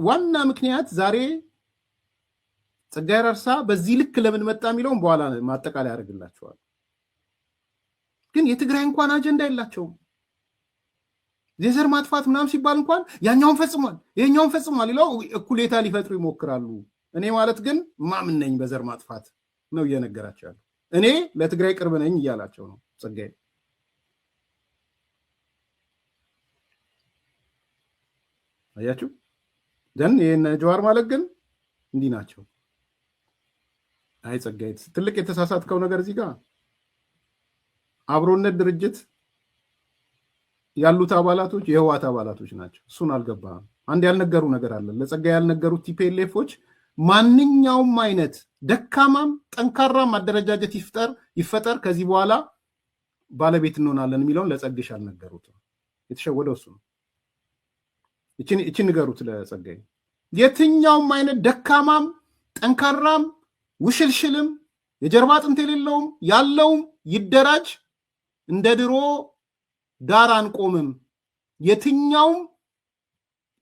ዋና ምክንያት ዛሬ ጸጋዬ አራርሳ በዚህ ልክ ለምን መጣ የሚለውን በኋላ ማጠቃለያ ያደርግላችኋል። ግን የትግራይ እንኳን አጀንዳ የላቸውም። የዘር ማጥፋት ምናምን ሲባል እንኳን ያኛውን ፈጽሟል ይሄኛውን ፈጽሟል ይለው እኩሌታ ሊፈጥሩ ይሞክራሉ። እኔ ማለት ግን ማምን ነኝ በዘር ማጥፋት ነው እየነገራቸው ያለው። እኔ ለትግራይ ቅርብ ነኝ እያላቸው ነው ጸጋዬ። አያችሁ ደን የነ ጀዋር ማለት ግን እንዲህ ናቸው። አይ ጸጋዬ ትልቅ የተሳሳትከው ነገር እዚህ ጋር አብሮነት ድርጅት ያሉት አባላቶች የህዋት አባላቶች ናቸው። እሱን አልገባህም። አንድ ያልነገሩ ነገር አለ። ለጸጋዬ ያልነገሩት ቲፒኤልኤፎች ማንኛውም አይነት ደካማም ጠንካራም አደረጃጀት ይፈጠር ከዚህ በኋላ ባለቤት እንሆናለን የሚለውን ለጸግሽ አልነገሩትም። የተሸወደው እሱ ነው። እቺን ንገሩት ለጸጋዬ። የትኛውም አይነት ደካማም ጠንካራም ውሽልሽልም የጀርባ አጥንት የሌለውም ያለውም ይደራጅ፣ እንደ ድሮ ዳር አንቆምም። የትኛውም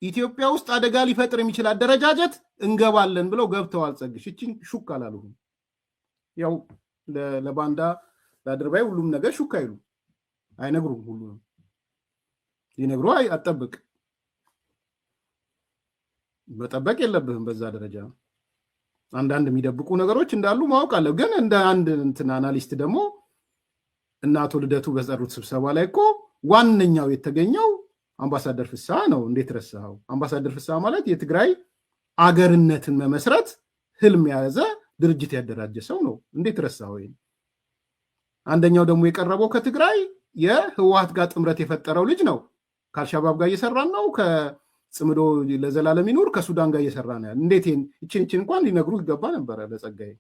ኢትዮጵያ ውስጥ አደጋ ሊፈጥር የሚችል አደረጃጀት እንገባለን ብለው ገብተዋል። ጸግሽ እቺን ሹክ አላሉም። ያው ለባንዳ ለአድርባይ ሁሉም ነገር ሹክ አይሉ አይነግሩም። ሁሉም ሊነግሩ አጠብቅ መጠበቅ የለብህም። በዛ ደረጃ አንዳንድ የሚደብቁ ነገሮች እንዳሉ ማወቅ አለ። ግን እንደ አንድ እንትን አናሊስት ደግሞ እና አቶ ልደቱ በጠሩት ስብሰባ ላይ እኮ ዋነኛው የተገኘው አምባሳደር ፍስሐ ነው። እንዴት ረሳኸው? አምባሳደር ፍስሐ ማለት የትግራይ አገርነትን መመስረት ህልም የያዘ ድርጅት ያደራጀ ሰው ነው። እንዴት ረሳኸው? አንደኛው ደግሞ የቀረበው ከትግራይ የህወሓት ጋር ጥምረት የፈጠረው ልጅ ነው። ከአልሻባብ ጋር እየሰራን ነው፣ ከጽምዶ ለዘላለም ይኑር ከሱዳን ጋር እየሰራ ነው ያለ። እንዴት ይችን እንኳን ሊነግሩ ይገባ ነበረ ለጸጋዬ።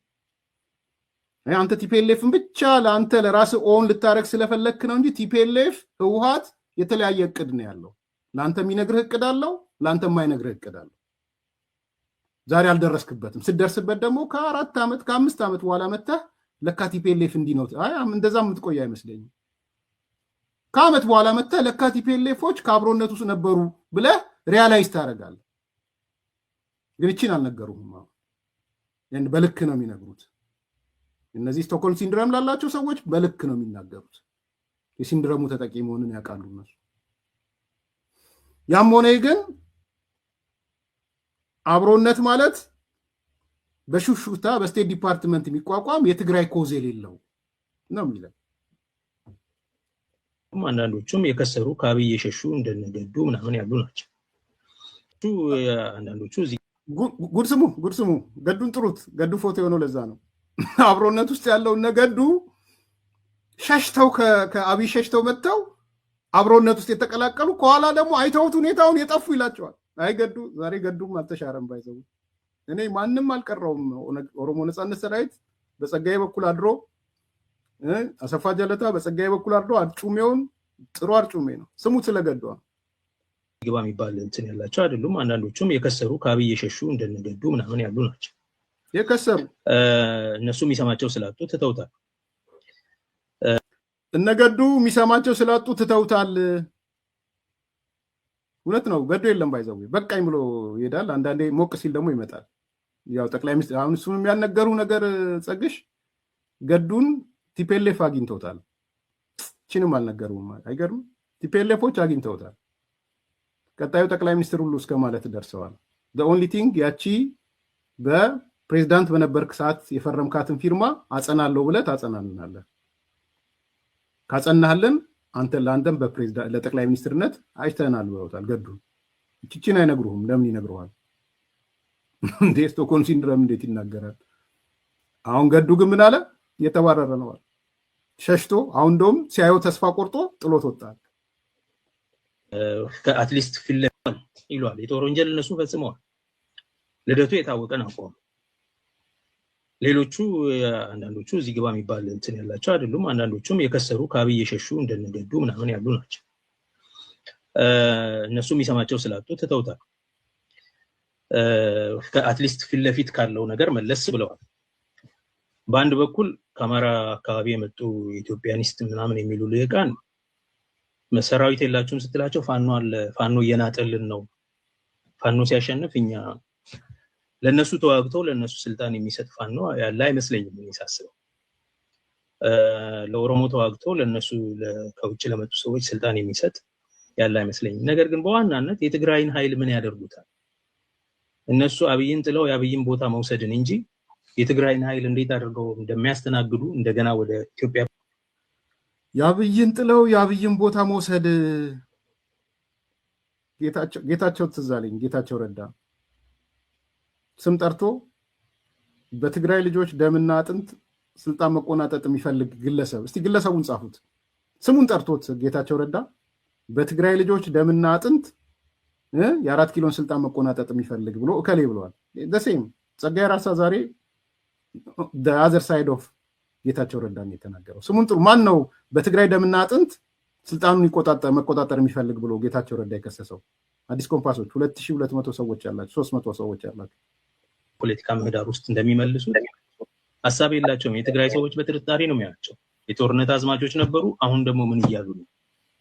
አንተ ቲፒኤልኤፍን ብቻ ለአንተ ለራስህ ኦን ልታረግ ስለፈለክ ነው እንጂ ቲፒኤልኤፍ ህወሓት የተለያየ እቅድ ነው ያለው። ለአንተ የሚነግርህ እቅድ አለው፣ ለአንተ የማይነግርህ እቅድ አለው። ዛሬ አልደረስክበትም። ስትደርስበት ደግሞ ከ4 ዓመት ከ5 ዓመት በኋላ መጥተህ ለካ ቲፒኤልኤፍ እንዲህ ነው እንደዛ የምትቆይ አይመስለኝም። ከዓመት በኋላ መጥተህ ለካ ቲፒኤልኤፎች ከአብሮነት ውስጥ ነበሩ ብለህ ሪያላይዝ ታደርጋለህ። ግን ይችን አልነገሩህም። በልክ ነው የሚነግሩት። እነዚህ ስቶክሆልም ሲንድረም ላላቸው ሰዎች በልክ ነው የሚናገሩት። የሲንድረሙ ተጠቂ መሆንን ያውቃሉ እነሱ። ያም ሆነ ግን አብሮነት ማለት በሹሹታ በስቴት ዲፓርትመንት የሚቋቋም የትግራይ ኮዝ የሌለው ነው የሚለው። አንዳንዶቹም የከሰሩ ከአብይ የሸሹ እንደነገዱ ምናምን ያሉ ናቸው። አንዳንዶቹ ጉድ ስሙ ገዱን ጥሩት። ገዱ ፎቶ የሆነው ለዛ ነው። አብሮነት ውስጥ ያለውን ነገዱ ሸሽተው ከአብይ ሸሽተው መጥተው አብሮነት ውስጥ የተቀላቀሉ ከኋላ ደግሞ አይተውት ሁኔታውን የጠፉ ይላቸዋል። አይ ገዱ ዛሬ ገዱም አልተሻረም። ባይዘው እኔ ማንም አልቀረውም። ኦሮሞ ነጻነት ሰራዊት በጸጋዬ በኩል አድሮ አሰፋ ጀለታ በጸጋዬ በኩል አድሮ አርጩሜውን ጥሩ አርጩሜ ነው። ስሙት ስለገዱ ግባ የሚባል እንትን ያላቸው አይደሉም። አንዳንዶቹም የከሰሩ ከአብይ የሸሹ እንደነገዱ ምናምን ያሉ ናቸው። የከሰሩ እነሱ የሚሰማቸው ስላጡ ትተውታል። እነገዱ የሚሰማቸው ስላጡ ትተውታል። እውነት ነው። ገዱ የለም ባይዘው በቃኝ ብሎ ይሄዳል። አንዳንዴ ሞቅ ሲል ደግሞ ይመጣል። ያው ጠቅላይ ሚኒስትር አሁን እሱም የሚያነገሩ ነገር ጸግሽ ገዱን ቲፒኤልኤፍ አግኝተውታል። ችንም አልነገሩም። አይገርም? ቲፒኤልኤፎች አግኝተውታል። ቀጣዩ ጠቅላይ ሚኒስትር ሁሉ እስከ ማለት ደርሰዋል። ኦንሊ ቲንግ ያቺ በፕሬዚዳንት በነበርክ ሰዓት የፈረምካትን ፊርማ አጸናለሁ ብለህ ታጸናልናለህ። ካጸናህልን ለአንተም በፕሬዚዳንት ለጠቅላይ ሚኒስትርነት አይተናል ብለውታል። ገዱ ቺቺን አይነግሩህም። ለምን ይነግሩሃል እንዴ? ስቶክሆልም ሲንድረም እንዴት ይናገራል? አሁን ገዱ ግን ምን አለ? እየተባረረ ነው ሸሽቶ። አሁን እንደውም ሲያየው ተስፋ ቆርጦ ጥሎት ወጣል። ከአትሊስት ፊልም ይሏል። የጦር ወንጀል እነሱ ፈጽመዋል። ልደቱ የታወቀን አቋም። ሌሎቹ አንዳንዶቹ እዚህ ግባ የሚባል እንትን ያላቸው አይደሉም። አንዳንዶቹም የከሰሩ ከአብይ የሸሹ እንደነገዱ ምናምን ያሉ ናቸው። እነሱ የሚሰማቸው ስላጡ ትተውታል። ከአትሊስት ፊት ለፊት ካለው ነገር መለስ ብለዋል። በአንድ በኩል ከአማራ አካባቢ የመጡ ኢትዮጵያኒስት ምናምን የሚሉ ልሂቃን መሰራዊት የላችሁም ስትላቸው ፋኖ አለ፣ ፋኖ እየናጠልን ነው፣ ፋኖ ሲያሸንፍ እኛ ለነሱ ተዋግተው ለነሱ ስልጣን የሚሰጥ ፋኖ ያለ አይመስለኝም። ሳስበው ለኦሮሞ ተዋግተው ለነሱ ከውጭ ለመጡ ሰዎች ስልጣን የሚሰጥ ያለ አይመስለኝም። ነገር ግን በዋናነት የትግራይን ኃይል ምን ያደርጉታል? እነሱ አብይን ጥለው የአብይን ቦታ መውሰድን እንጂ የትግራይን ኃይል እንዴት አድርገው እንደሚያስተናግዱ እንደገና ወደ ኢትዮጵያ የአብይን ጥለው የአብይን ቦታ መውሰድ ጌታቸው ትዝ አለኝ። ጌታቸው ረዳ ስም ጠርቶ በትግራይ ልጆች ደምና አጥንት ስልጣን መቆናጠጥ የሚፈልግ ግለሰብ፣ እስቲ ግለሰቡን ጻፉት። ስሙን ጠርቶት ጌታቸው ረዳ በትግራይ ልጆች ደምና አጥንት የ4 ኪሎን ስልጣን መቆናጠጥ የሚፈልግ ብሎ እከሌ ብለዋል። ደሴም ጸጋዬ ራሳ ዛሬ አዘር ሳይድ ኦፍ ጌታቸው ረዳን የተናገረው። ስሙን ጥሩ። ማን ነው በትግራይ ደምና አጥንት ስልጣኑን መቆጣጠር የሚፈልግ ብሎ ጌታቸው ረዳ የከሰሰው? አዲስ ኮምፓሶች 2200 ሰዎች ያላቸው 300 ሰዎች ያላቸው ፖለቲካ ምህዳር ውስጥ እንደሚመልሱ ሀሳብ የላቸውም። የትግራይ ሰዎች በጥርጣሬ ነው የሚያቸው። የጦርነት አዝማቾች ነበሩ። አሁን ደግሞ ምን እያሉ ነው?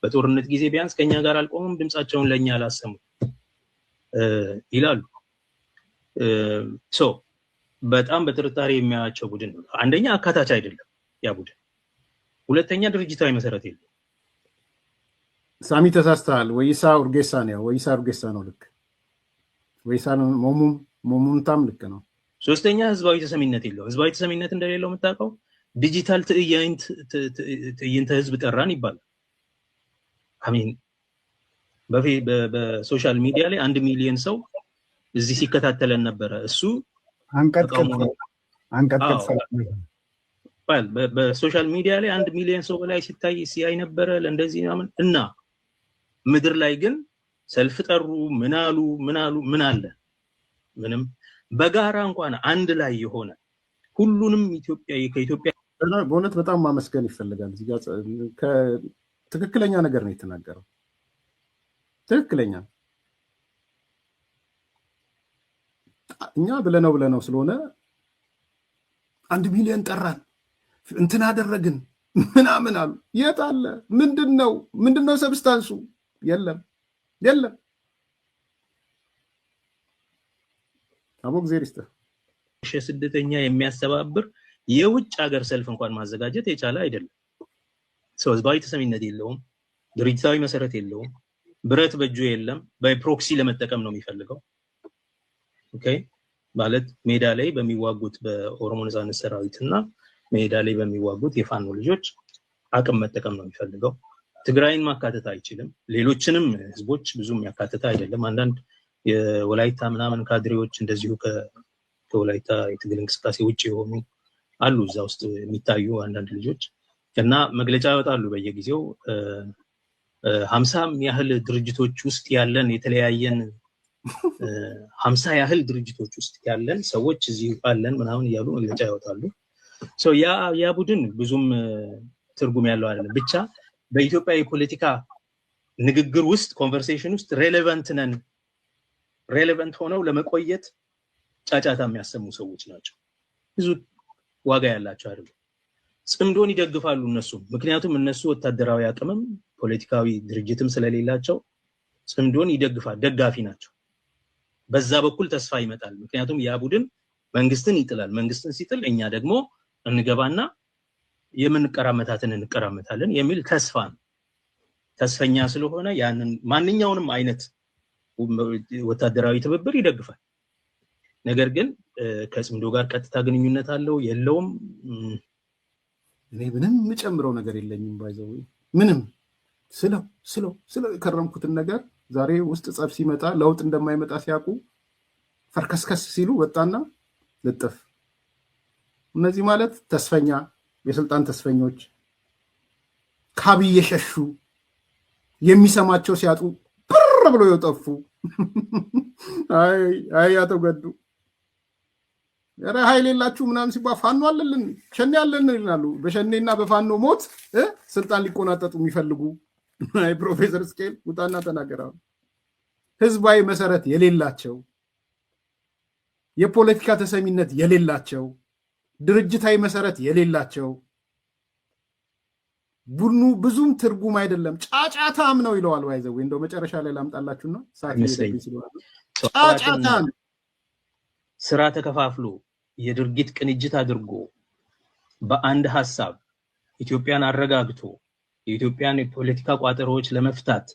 በጦርነት ጊዜ ቢያንስ ከኛ ጋር አልቆሙም፣ ድምጻቸውን ለኛ አላሰሙ። ይላሉ። ሶ በጣም በጥርጣሬ የሚያያቸው ቡድን ነው። አንደኛ አካታች አይደለም ያ ቡድን፣ ሁለተኛ ድርጅታዊ መሰረት የለውም። ሳሚ ተሳስተሃል። ወይሳ ኡርጌሳ ነው። ወይሳ ኡርጌሳ ነው ልክ። ወይሳ ሞሙንታም ልክ ነው። ሶስተኛ ህዝባዊ ተሰሚነት የለው። ህዝባዊ ተሰሚነት እንደሌለው የምታውቀው ዲጂታል ትዕይንተ ህዝብ ጠራን ይባላል። አሚን በሶሻል ሚዲያ ላይ 1 ሚሊዮን ሰው እዚህ ሲከታተለን ነበረ። እሱ በሶሻል ሚዲያ ላይ 1 ሚሊዮን ሰው በላይ ሲያይ ነበረ ለእንደዚህ ምናምን እና ምድር ላይ ግን ሰልፍ ጠሩ ምን አሉ ምን አለ? ምንም። በጋራ እንኳን አንድ ላይ የሆነ ሁሉንም ከኢትዮጵያ በእውነት በጣም ማመስገን ይፈልጋል። እዚህ ጋር ትክክለኛ ነገር ነው የተናገረው። ትክክለኛ እኛ ብለነው ስለሆነ 1 ሚሊዮን ጠራን እንትን አደረግን ምናምን አሉ። የት አለ? ምንድነው ሰብስታንሱ? የለም። አቦ እግዚአብሔር ይስጥህ። ስደተኛ የሚያስተባብር የውጭ ሀገር ሰልፍ እንኳን ማዘጋጀት የቻለ አይደለም። ህዝባዊ ተሰሚነት የለውም፣ ድርጅታዊ መሰረት የለውም፣ ብረት በእጁ የለም። በፕሮክሲ ለመጠቀም ነው የሚፈልገው። ኦኬ ማለት ሜዳ ላይ በሚዋጉት በኦሮሞ ነጻነት ሰራዊትና ሜዳ ላይ በሚዋጉት የፋኖ ልጆች አቅም መጠቀም ነው የሚፈልገው። ትግራይን ማካተት አይችልም። ሌሎችንም ህዝቦች ብዙም ያካተተ አይደለም። አንዳንድ የወላይታ ምናምን ካድሬዎች እንደዚሁ ከወላይታ የትግል እንቅስቃሴ ውጭ የሆኑ አሉ እዛ ውስጥ የሚታዩ አንዳንድ ልጆች እና መግለጫ ያወጣሉ በየጊዜው 50 ያህል ድርጅቶች ውስጥ ያለን የተለያየን 50 ያህል ድርጅቶች ውስጥ ያለን ሰዎች እዚህ አለን ምናምን እያሉ መግለጫ ያወጣሉ። ያ ቡድን ብዙም ትርጉም ያለው አይደለም። ብቻ በኢትዮጵያ የፖለቲካ ንግግር ውስጥ ኮንቨርሴሽን ውስጥ ሬሌቫንት ሆነው ለመቆየት ጫጫታ የሚያሰሙ ሰዎች ናቸው። ብዙ ዋጋ ያላቸው አይደሉም። ጽምዶን ይደግፋሉ እነሱ፣ ምክንያቱም እነሱ ወታደራዊ አቅምም ፖለቲካዊ ድርጅትም ስለሌላቸው ጽምዶን ይደግፋል፣ ደጋፊ ናቸው። በዛ በኩል ተስፋ ይመጣል። ምክንያቱም ያ ቡድን መንግስትን ይጥላል። መንግስትን ሲጥል እኛ ደግሞ እንገባና የምንቀራመታትን እንቀራመታለን የሚል ተስፋ ነው። ተስፈኛ ስለሆነ ያንን ማንኛውንም አይነት ወታደራዊ ትብብር ይደግፋል። ነገር ግን ከጽምዶ ጋር ቀጥታ ግንኙነት አለው የለውም? እኔ ምንም የምጨምረው ነገር የለኝም። ባይዘው ምንም ስለው የከረምኩትን ነገር ዛሬ ውስጥ ጸብ ሲመጣ ለውጥ እንደማይመጣ ሲያውቁ ፈርከስከስ ሲሉ ወጣና ልጥፍ። እነዚህ ማለት ተስፈኛ የስልጣን ተስፈኞች ካብይ የሸሹ የሚሰማቸው ሲያጡ ብር ብሎ የጠፉ አይ አቶ ገዱ ኃይል የላችሁ ምናምን ሲባል ፋኖ አለልን ሸኔ አለን ይላሉ። በሸኔና በፋኖ ሞት ስልጣን ሊቆናጠጡ የሚፈልጉ አይ ፕሮፌሰር ስኬል ውጣና ተናገራሉ። ህዝባዊ መሰረት የሌላቸው፣ የፖለቲካ ተሰሚነት የሌላቸው፣ ድርጅታዊ መሰረት የሌላቸው ቡድኑ ብዙም ትርጉም አይደለም ጫጫታም ነው ይለዋል። ባይዘው እንደው መጨረሻ ላይ ላምጣላችሁና ጫጫታም ስራ ተከፋፍሎ የድርጊት ቅንጅት አድርጎ በአንድ ሐሳብ ኢትዮጵያን አረጋግቶ የኢትዮጵያን የፖለቲካ ቋጠሮች ለመፍታት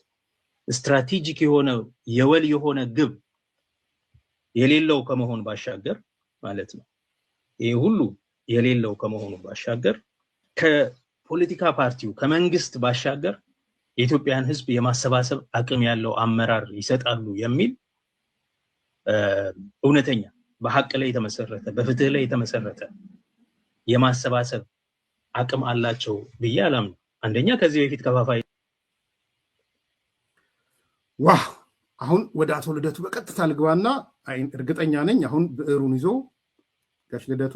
ስትራቴጂክ የሆነ የወል የሆነ ግብ የሌለው ከመሆን ባሻገር ማለት ነው። ይሄ ሁሉ የሌለው ከመሆኑ ባሻገር ከፖለቲካ ፓርቲው ከመንግስት ባሻገር የኢትዮጵያን ህዝብ የማሰባሰብ አቅም ያለው አመራር ይሰጣሉ የሚል እውነተኛ በሐቅ ላይ የተመሰረተ በፍትህ ላይ የተመሰረተ የማሰባሰብ አቅም አላቸው ብዬ አላምንም። አንደኛ ከዚህ በፊት ከፋፋይ አሁን ወደ አቶ ልደቱ በቀጥታ ልግባና እርግጠኛ ነኝ አሁን ብዕሩን ይዞ ጋሽ ልደቱ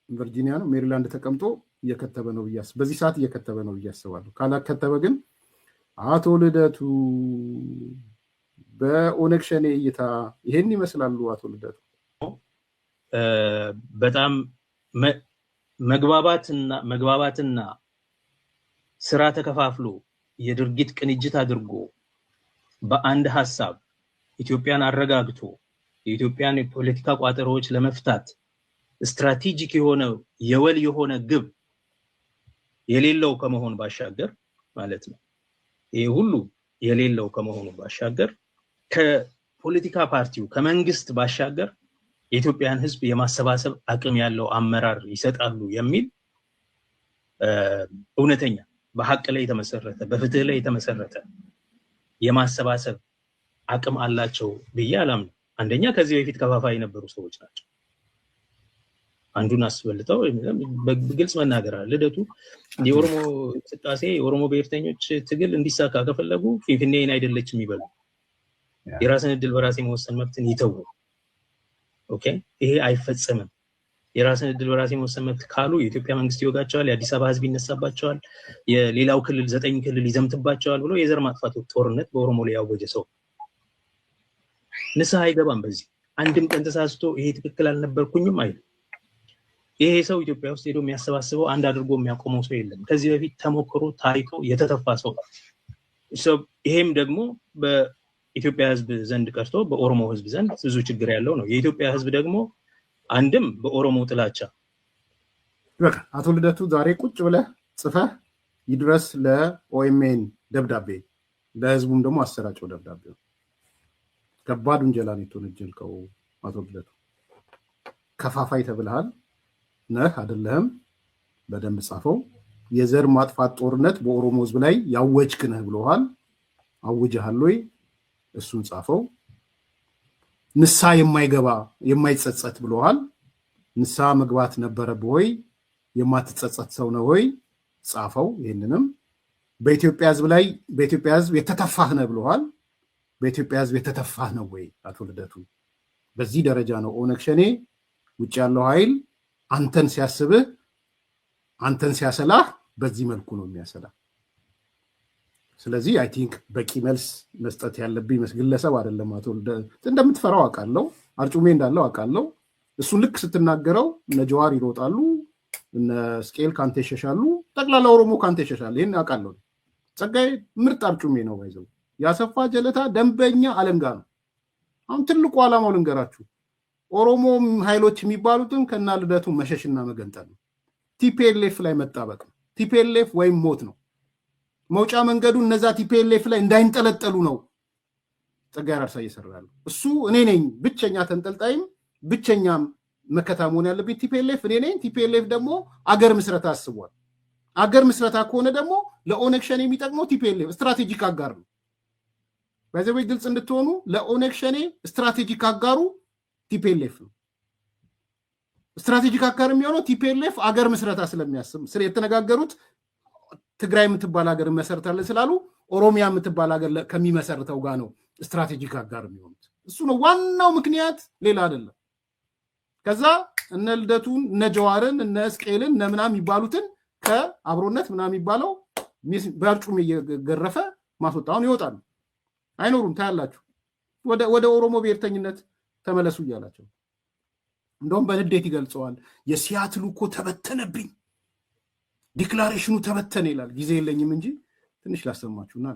ቨርጂኒያ ነው ሜሪላንድ ተቀምጦ እየከተበ ነው ብያስ በዚህ ሰዓት እየከተበ ነው ብያስባለሁ። ካላከተበ ግን አቶ ልደቱ በኦነግ ሸኔ እይታ ይሄን ይመስላሉ። አቶ ልደቱ በጣም መግባባትና ስራ ተከፋፍሎ የድርጊት ቅንጅት አድርጎ በአንድ ሐሳብ ኢትዮጵያን አረጋግቶ የኢትዮጵያን የፖለቲካ ቋጠሮዎች ለመፍታት ስትራቴጂክ የሆነ የወል የሆነ ግብ የሌለው ከመሆን ባሻገር ማለት ነው። ይሄ ሁሉ የሌለው ከመሆኑ ባሻገር ከፖለቲካ ፓርቲው ከመንግስት ባሻገር የኢትዮጵያን ህዝብ የማሰባሰብ አቅም ያለው አመራር ይሰጣሉ የሚል እውነተኛ በሐቅ ላይ የተመሰረተ በፍትህ ላይ የተመሰረተ የማሰባሰብ አቅም አላቸው ብዬ አላምንም። አንደኛ ከዚህ በፊት ከፋፋይ የነበሩ ሰዎች ናቸው። አንዱን አስበልጠው በግልጽ መናገር አለ። ልደቱ የኦሮሞ እንቅስቃሴ የኦሮሞ ብሔርተኞች ትግል እንዲሳካ ከፈለጉ ፊንፊኔን አይደለችም ይበሉ። የራስን እድል በራስ የመወሰን መብትን ይተው። ኦኬ፣ ይሄ አይፈጸምም። የራስን እድል በራስ የመወሰን መብት ካሉ የኢትዮጵያ መንግስት ይወጋቸዋል፣ የአዲስ አበባ ህዝብ ይነሳባቸዋል፣ የሌላው ክልል 9 ክልል ይዘምትባቸዋል ብሎ የዘር ማጥፋት ጦርነት በኦሮሞ ላይ ያወጀ ሰው ንስሐ አይገባም። በዚህ አንድም ቀን ተሳስቶ ይሄ ትክክል አልነበርኩኝም አይደል። ይሄ ሰው ኢትዮጵያ ውስጥ ሄዶ የሚያሰባስበው አንድ አድርጎ የሚያቆመው ሰው የለም። ከዚህ በፊት ተሞክሮ ታይቶ የተተፋ ሰው ይሄም ደግሞ በኢትዮጵያ ህዝብ ዘንድ ቀርቶ በኦሮሞ ህዝብ ዘንድ ብዙ ችግር ያለው ነው። የኢትዮጵያ ህዝብ ደግሞ አንድም በኦሮሞ ጥላቻ በቃ አቶ ልደቱ ዛሬ ቁጭ ብለህ ጽፈህ ይድረስ ለኦኤምኤን ደብዳቤ፣ ለህዝቡም ደግሞ አሰራጨው ደብዳቤው። ከባድ ውንጀላ ነው የተወነጀልከው አቶ ልደቱ። ከፋፋይ ተብለሃል ነህ አይደለህም? በደንብ ጻፈው። የዘር ማጥፋት ጦርነት በኦሮሞ ህዝብ ላይ ያወጅክ ነህ ብለዋል። አውጀሃል ወይ? እሱን ጻፈው። ንስሐ የማይገባ የማይጸጸት ብለዋል። ንስሐ መግባት ነበረብህ ወይ? የማትጸጸት ሰው ነው ወይ? ጻፈው። ይሄንንም በኢትዮጵያ ህዝብ ላይ በኢትዮጵያ ህዝብ የተተፋህ ነህ ብለዋል። በኢትዮጵያ ህዝብ የተተፋህ ነው ወይ? አቶ ልደቱ በዚህ ደረጃ ነው ኦነግ ሸኔ ውጭ ያለው ኃይል አንተን ሲያስብህ አንተን ሲያሰላህ በዚህ መልኩ ነው የሚያሰላህ። ስለዚህ አይ ቲንክ በቂ መልስ መስጠት ያለብኝ ግለሰብ አይደለም። አቶ እንደምትፈራው አውቃለሁ፣ አርጩሜ እንዳለው አውቃለሁ። እሱን ልክ ስትናገረው እነ ጀዋር ይሮጣሉ፣ እነ ስኬል ካንተ ይሸሻሉ፣ ጠቅላላ ኦሮሞ ካንተ ይሸሻል። ይሄን አውቃለሁ። ጸጋዬ ምርጥ አርጩሜ ነው። ባይዘው ያሰፋ ጀለታ ደንበኛ አለንጋ ነው። አሁን ትልቁ ዓላማው ልንገራችሁ፣ ኦሮሞ ኃይሎች የሚባሉትን ከና ልደቱ መሸሽና መገንጠል ነው። ቲፒኤልኤፍ ላይ መጣበቅ ነው። ቲፒኤልኤፍ ወይም ሞት ነው። መውጫ መንገዱ እነዛ ቲፒኤልኤፍ ላይ እንዳይንጠለጠሉ ነው ጸጋዬ አራርሳ እየሰራሉ። እሱ እኔ ነኝ ብቸኛ ተንጠልጣይም ብቸኛም መከታ መሆን ያለብኝ ቲፒኤልኤፍ እኔ ነኝ። ቲፒኤልኤፍ ደግሞ አገር ምስረታ አስቧል። አገር ምስረታ ከሆነ ደግሞ ለኦነግ ሸኔ የሚጠቅመው ቲፒኤልኤፍ ስትራቴጂክ አጋር ነው። በዚህ ወይ ግልጽ እንድትሆኑ ለኦነግ ሸኔ ስትራቴጂክ አጋሩ ቲፒኤልኤፍ ነው። ስትራቴጂክ አጋር የሚሆነው ቲፒኤልኤፍ አገር ምስረታ ስለሚያስብ ስለ የተነጋገሩት ትግራይ የምትባል ሀገር መሰረታለን ስላሉ ኦሮሚያ የምትባል ሀገር ከሚመሰርተው ጋር ነው ስትራቴጂክ አጋር የሚሆኑት። እሱ ነው ዋናው ምክንያት፣ ሌላ አይደለም። ከዛ እነ ልደቱን እነ ጀዋርን እነ እስቄልን እነ ምናምን የሚባሉትን ከአብሮነት ምናምን የሚባለው በአርጩሜ እየገረፈ ማስወጣውን ይወጣሉ። አይኖሩም። ታያላችሁ። ወደ ኦሮሞ ብሔርተኝነት ተመለሱ እያላቸው እንደውም በንዴት ይገልጸዋል። የሲያትሉ እኮ ተበተነብኝ፣ ዲክላሬሽኑ ተበተነ ይላል። ጊዜ የለኝም እንጂ ትንሽ ላሰማችሁና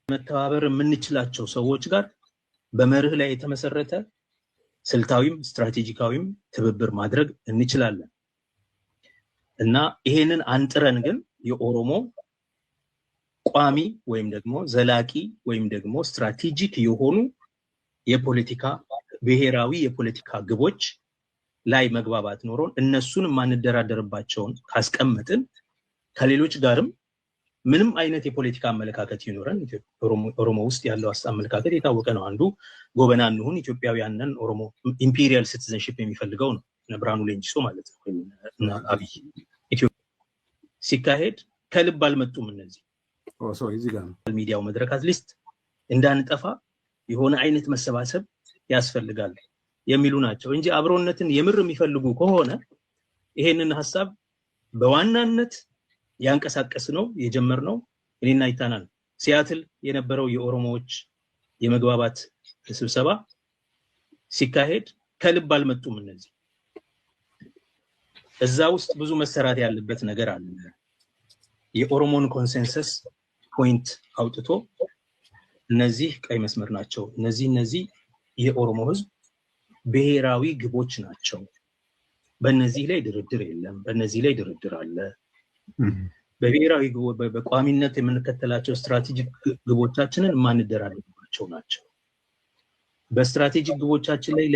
መተባበር የምንችላቸው ሰዎች ጋር በመርህ ላይ የተመሰረተ ስልታዊም ስትራቴጂካዊም ትብብር ማድረግ እንችላለን እና ይሄንን አንጥረን ግን የኦሮሞ ቋሚ ወይም ደግሞ ዘላቂ ወይም ደግሞ ስትራቴጂክ የሆኑ የፖለቲካ ብሔራዊ የፖለቲካ ግቦች ላይ መግባባት ኖሮን እነሱን ማንደራደርባቸውን ካስቀመጥን ከሌሎች ጋርም ምንም አይነት የፖለቲካ አመለካከት ይኖረን ኦሮሞ ውስጥ ያለው አመለካከት የታወቀ ነው። አንዱ ጎበና እንሁን ኢትዮጵያውያንን ኦሮሞ ኢምፔሪያል ሲቲዘንሺፕ የሚፈልገው ነው። ነብራኑ ሌንጂሶ ማለት ነው እና አብይ ኢትዮጵያ ሲካሄድ ከልብ አልመጡም። እነዚህ እዚህ ጋር ሚዲያው መድረክ አትሊስት እንዳንጠፋ የሆነ አይነት መሰባሰብ ያስፈልጋል የሚሉ ናቸው እንጂ አብሮነትን የምር የሚፈልጉ ከሆነ ይሄንን ሐሳብ በዋናነት ያንቀሳቀስ ነው የጀመርነው እኔና ይታናል ሲያትል የነበረው የኦሮሞዎች የመግባባት ስብሰባ ሲካሄድ ከልብ አልመጡም። እነዚህ እዛ ውስጥ ብዙ መሰራት ያለበት ነገር አለ። የኦሮሞን ኮንሰንሰስ ፖይንት አውጥቶ እነዚህ ቀይ መስመር ናቸው። እነዚህ የኦሮሞ ህዝብ ብሔራዊ ግቦች ናቸው። በእነዚህ ላይ ድርድር የለም። በእነዚህ ላይ ድርድር አለ። በብሔራዊ በቋሚነት የምንከተላቸው ስትራቴጂክ ግቦቻችንን የማንደራደርባቸው ናቸው። በስትራቴጂክ ግቦቻችን ላይ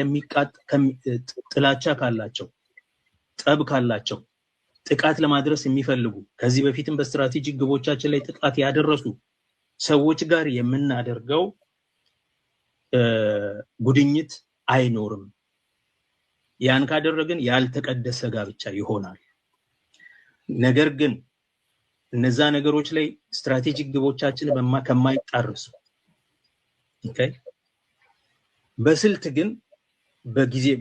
ጥላቻ ካላቸው፣ ጠብ ካላቸው፣ ጥቃት ለማድረስ የሚፈልጉ ከዚህ በፊትም በስትራቴጂክ ግቦቻችን ላይ ጥቃት ያደረሱ ሰዎች ጋር የምናደርገው ጉድኝት አይኖርም። ያን ካደረግን ያልተቀደሰ ጋብቻ ይሆናል። ነገር ግን እነዛ ነገሮች ላይ ስትራቴጂክ ግቦቻችንን ከማይጣረሱ በስልት ግን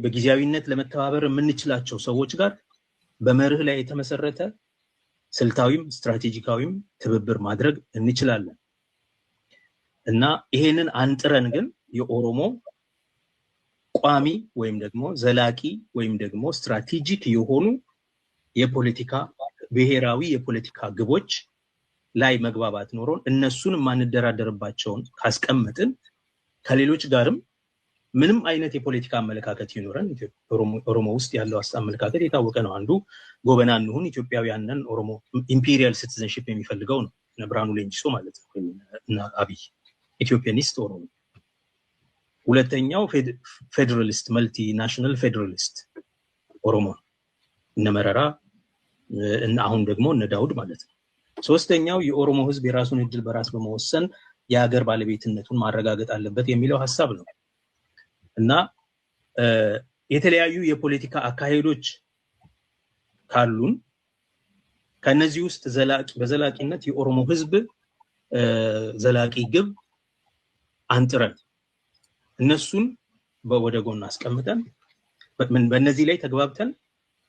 በጊዜያዊነት ለመተባበር የምንችላቸው ሰዎች ጋር በመርህ ላይ የተመሰረተ ስልታዊም ስትራቴጂካዊም ትብብር ማድረግ እንችላለን እና ይሄንን አንጥረን ግን የኦሮሞ ቋሚ ወይም ደግሞ ዘላቂ ወይም ደግሞ ስትራቴጂክ የሆኑ የፖለቲካ ብሔራዊ የፖለቲካ ግቦች ላይ መግባባት ኖሮን እነሱን ማንደራደርባቸውን ካስቀመጥን ከሌሎች ጋርም ምንም አይነት የፖለቲካ አመለካከት ይኖረን ኦሮሞ ውስጥ ያለው አመለካከት የታወቀ ነው። አንዱ ጎበና እንሁን ኢትዮጵያውያንን ኦሮሞ ኢምፔሪያል ሲቲዘንሺፕ የሚፈልገው ነው። ብርሃኑ ሌንጂሶ ማለት ነው እና አብይ ኢትዮጵያኒስት ኦሮሞ። ሁለተኛው ፌደራሊስት መልቲ ናሽናል ፌደራሊስት ኦሮሞ እነ መረራ እና አሁን ደግሞ እነ ዳውድ ማለት ነው። ሶስተኛው የኦሮሞ ህዝብ የራሱን እድል በራስ በመወሰን የሀገር ባለቤትነቱን ማረጋገጥ አለበት የሚለው ሐሳብ ነው እና የተለያዩ የፖለቲካ አካሄዶች ካሉን ከነዚህ ውስጥ በዘላቂነት የኦሮሞ ህዝብ ዘላቂ ግብ አንጥረን እነሱን ወደ ጎን አስቀምጠን በእነዚህ ላይ ተግባብተን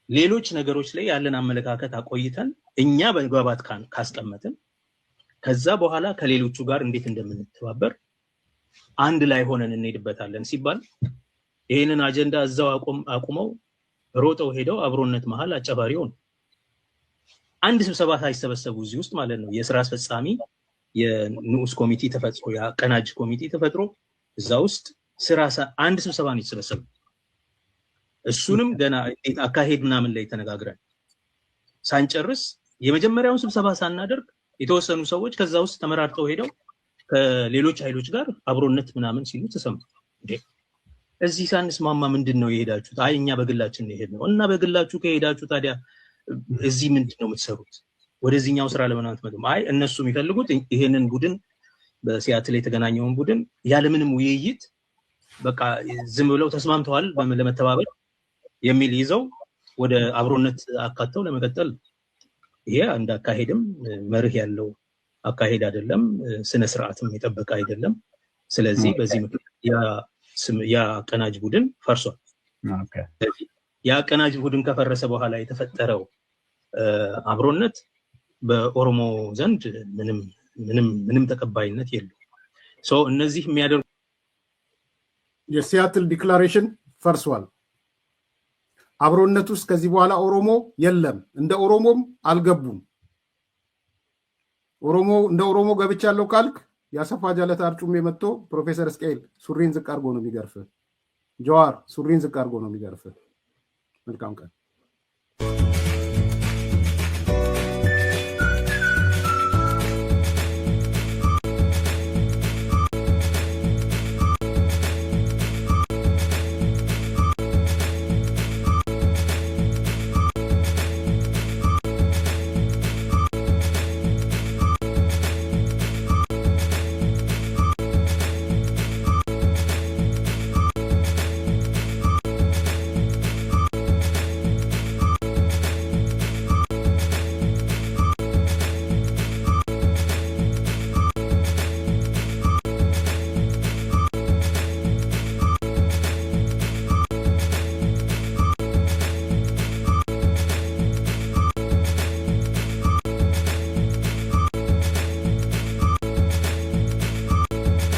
ሌሎች ነገሮች ላይ ያለን አመለካከት አቆይተን እኛ በመግባባት ካስቀመጥን ከዛ በኋላ ከሌሎቹ ጋር እንዴት እንደምንተባበር አንድ ላይ ሆነን እንሄድበታለን ሲባል ይሄንን አጀንዳ እዛው አቁመው ሮጠው ሄደው አብሮነት መሃል አጨባሪው ነው። አንድ ስብሰባ ሳይሰበሰቡ እዚህ ውስጥ ማለት ነው የሥራ አስፈጻሚ የንዑስ ኮሚቴ ተፈጥሮ ያቀናጅ ኮሚቴ ተፈጥሮ እዛ ውስጥ አንድ ስብሰባ ነው የተሰበሰበው። እሱንም ገና አካሄድ ምናምን ላይ ተነጋግረን ሳንጨርስ የመጀመሪያውን ስብሰባ ሳናደርግ የተወሰኑ ሰዎች ከዛ ውስጥ ተመራርጠው ሄደው ከሌሎች ኃይሎች ጋር አብሮነት ምናምን ሲሉ ተሰማ። እዚህ ሳንስማማ ምንድነው የሄዳችሁት? አይ እኛ በግላችን ነው የሄድነው። እና በግላችሁ ከሄዳችሁ ታዲያ እዚህ ምንድነው የምትሰሩት? ወደዚህኛው ስራ ለምን አትመጡም? አይ እነሱ የሚፈልጉት ይሄንን ቡድን በሲያትል የተገናኘውን ቡድን ያለምንም ውይይት በቃ ዝም ብለው ተስማምተዋል ለመተባበር የሚል ይዘው ወደ አብሮነት አካተው ለመቀጠል። ይሄ አንድ አካሄድም መርህ ያለው አካሄድ አይደለም፣ ስነ ስርዓትም የጠበቀ አይደለም። ስለዚህ በዚህ ምክንያት ያ አቀናጅ ቡድን ፈርሷል። ያ አቀናጅ ቡድን ከፈረሰ በኋላ የተፈጠረው አብሮነት በኦሮሞ ዘንድ ምንም ተቀባይነት የለውም። እነዚህ የሚያደርጉ የሲያትል ዲክላሬሽን ፈርሷል። አብሮነት ውስጥ ከዚህ በኋላ ኦሮሞ የለም። እንደ ኦሮሞም አልገቡም። እንደ ኦሮሞ ገብቻለሁ ካልክ የአሰፋ ጃለታ አርጩሜ መጥቶ ፕሮፌሰር እስቅኤል ሱሪን ዝቅ አድርጎ ነው የሚገርፍ። ጀዋር ሱሪን ዝቅ አድርጎ ነው የሚገርፍ። መልካም ቀን።